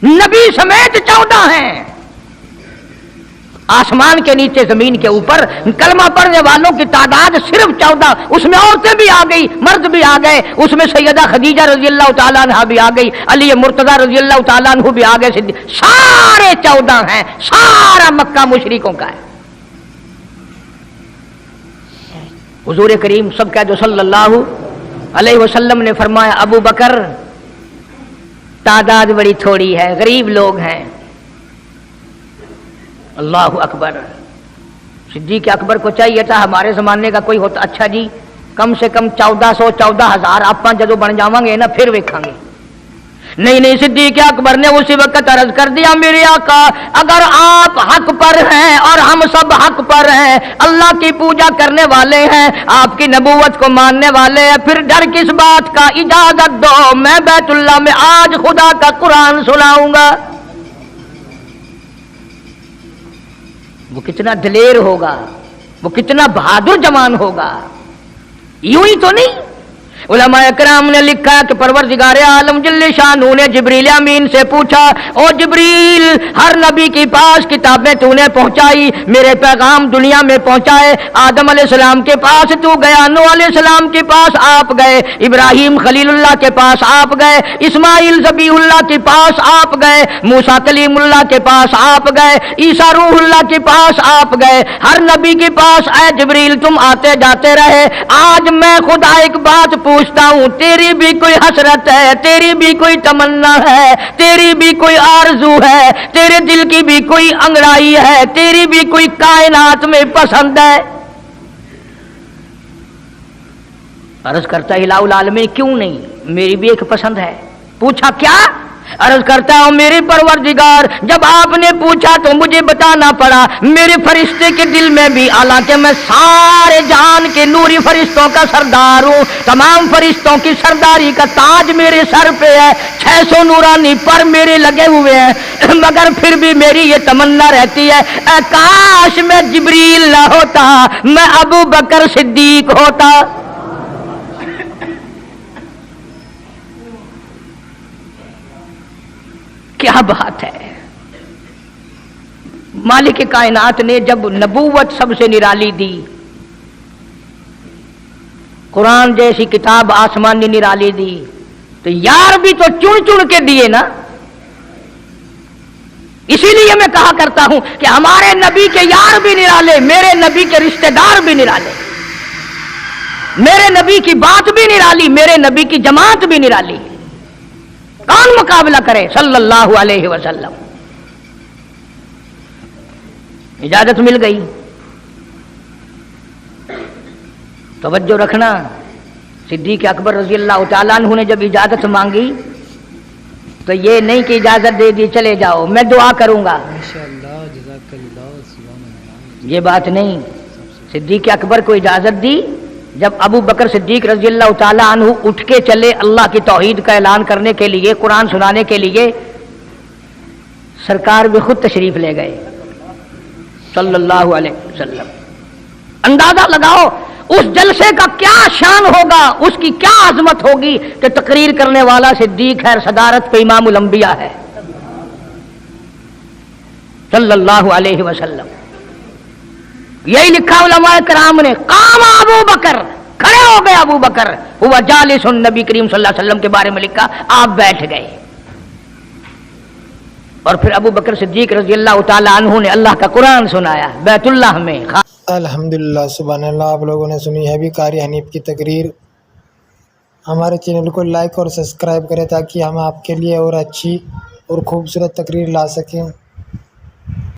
نبی سمیت 14 ہیں۔ آسمان کے نیچے زمین کے اوپر کلمہ پڑھنے والوں کی تعداد صرف 14، اس میں عورتیں بھی آ گئی، مرد بھی آ گئے، اس میں سیدہ خدیجہ رضی اللہ تعالیٰ عنہ بھی آ گئی، علی مرتضیٰ رضی اللہ تعالیٰ عنہ بھی آ گئے، سارے 14 ہیں، سارا مکہ مشرکوں کا ہے۔ حضور کریم سب کہہ دو صلی اللہ علیہ وسلم نے فرمایا ابو بکر تعداد بڑی تھوڑی ہے، غریب لوگ ہیں۔ اللہ اکبر۔ صدیق اکبر کو چاہیے تھا ہمارے زمانے کا کوئی ہوتا اچھا جی کم سے کم 1400 14,000 آپ جدو بن جاواں گے نا پھر ویکھاں گے۔ نہیں صدیق اکبر نے اسی وقت عرض کر دیا میرے آقا اگر آپ حق پر ہیں اور ہم سب حق پر ہیں، اللہ کی پوجا کرنے والے ہیں، آپ کی نبوت کو ماننے والے ہیں، پھر ڈر کس بات کا؟ اجازت دو میں بیت اللہ میں آج خدا کا قرآن سناؤں گا۔ وہ کتنا دلیر ہوگا، وہ کتنا بہادر جوان ہوگا۔ یوں ہی تو نہیں، उलमा कराम ने लिखा कि परवरदिगार आलम जल्ले शानू ने जिब्रील अमीन से पूछा, ओ जिब्रील, हर नबी के पास किताबें तूने पहुंचाई, मेरे पैगाम दुनिया में पहुंचाए। आदम अलैहिस्सलाम के पास तू गया, नूह अलैहिस्सलाम के पास आप गए, इब्राहिम खलीलुल्लाह के पास आप गए, इस्माइल ज़बीहुल्लाह के पास आप गए, मूसा कलीमुल्लाह के पास आप गए, ईसा रूहुल्लाह के पास आप गए, हर नबी के पास ऐ जिब्रील तुम आते जाते रहे। आज मैं खुदा एक बात पूछता हूं, तेरी भी कोई हसरत है, तेरी भी कोई तमन्ना है, तेरी भी कोई आरजू है, तेरे दिल की भी कोई अंगड़ाई है, तेरी भी कोई कायनात में पसंद है? अर्ज करता इलाहुल आलमीन, क्यों नहीं, मेरी भी एक पसंद है। पूछा क्या? अर्ज करता हूं मेरे परवरदिगार, जब आपने पूछा तो मुझे बताना पड़ा, मेरे फरिश्ते के दिल में भी, हालांकि मैं सारे जहान के नूरी फरिश्तों का सरदार हूं, तमाम फरिश्तों की सरदारी का ताज मेरे सर पे है, 600 नूरानी पर मेरे लगे हुए हैं, मगर फिर भी मेरी ये तमन्ना रहती है, काश मैं जिब्रील ना होता, मैं अबू बकर सिद्दीक होता। क्या बात है! मालिक कायनात ने जब नबूवत सबसे निराली दी, कुरान जैसी किताब आसमानी निराली दी, तो यार भी तो चुन चुन के दिए ना। इसीलिए मैं कहा करता हूं कि हमारे नबी के यार भी निराले, मेरे नबी के रिश्तेदार भी निराले, मेरे नबी की बात भी निराली, मेरे नबी की जमात भी निराली। कौन मुकाबला करे सल्लल्लाहु अलैहि वसल्लम। इजाजत मिल गई, तवज्जो रखना। सिद्दीक अकबर रजी अल्लाह तआला अन्हु ने जब इजाजत मांगी तो ये नहीं कि इजाजत दे दी चले जाओ, मैं दुआ करूंगा, ये बात नहीं। सिद्दीक अकबर को इजाजत दी। जब अबू बकर सिद्दीक रजी अल्लाह तआला अन्हु उठ के चले अल्लाह की तौहीद का ऐलान करने के लिए, कुरान सुनाने के लिए, सरकार भी खुद तशरीफ ले गए सल्लल्लाहु अलैहि वसल्लम। अंदाजा लगाओ उस जलसे का क्या शान होगा, उसकी क्या अजमत होगी कि तकरीर करने वाला सिद्दीक है, सदारत पे इमामुल अंबिया है सल्लल्लाहु अलैहि वसल्लम। यही लिखा उलमाए कराम ने, काम अबू बकर, खड़े हो गए अबू बकर, हुआ जालिसुन, नबी करीम सल्लल्लाहु अलैहि वसल्लम के बारे में लिखा आप बैठ गए। और फिर अबू बकर सिद्दीक रजी अल्लाह तआला अन्हु ने अल्लाह का कुरान सुनाया बैतुल्लाह में। अल्हम्दुलिल्लाह, सुभानअल्लाह। आप लोगों ने सुनी है भी कारी हनीफ की तकरीर। हमारे चैनल को लाइक और सब्सक्राइब करें ताकि हम आपके लिए और अच्छी और खूबसूरत तकरीर ला सकें।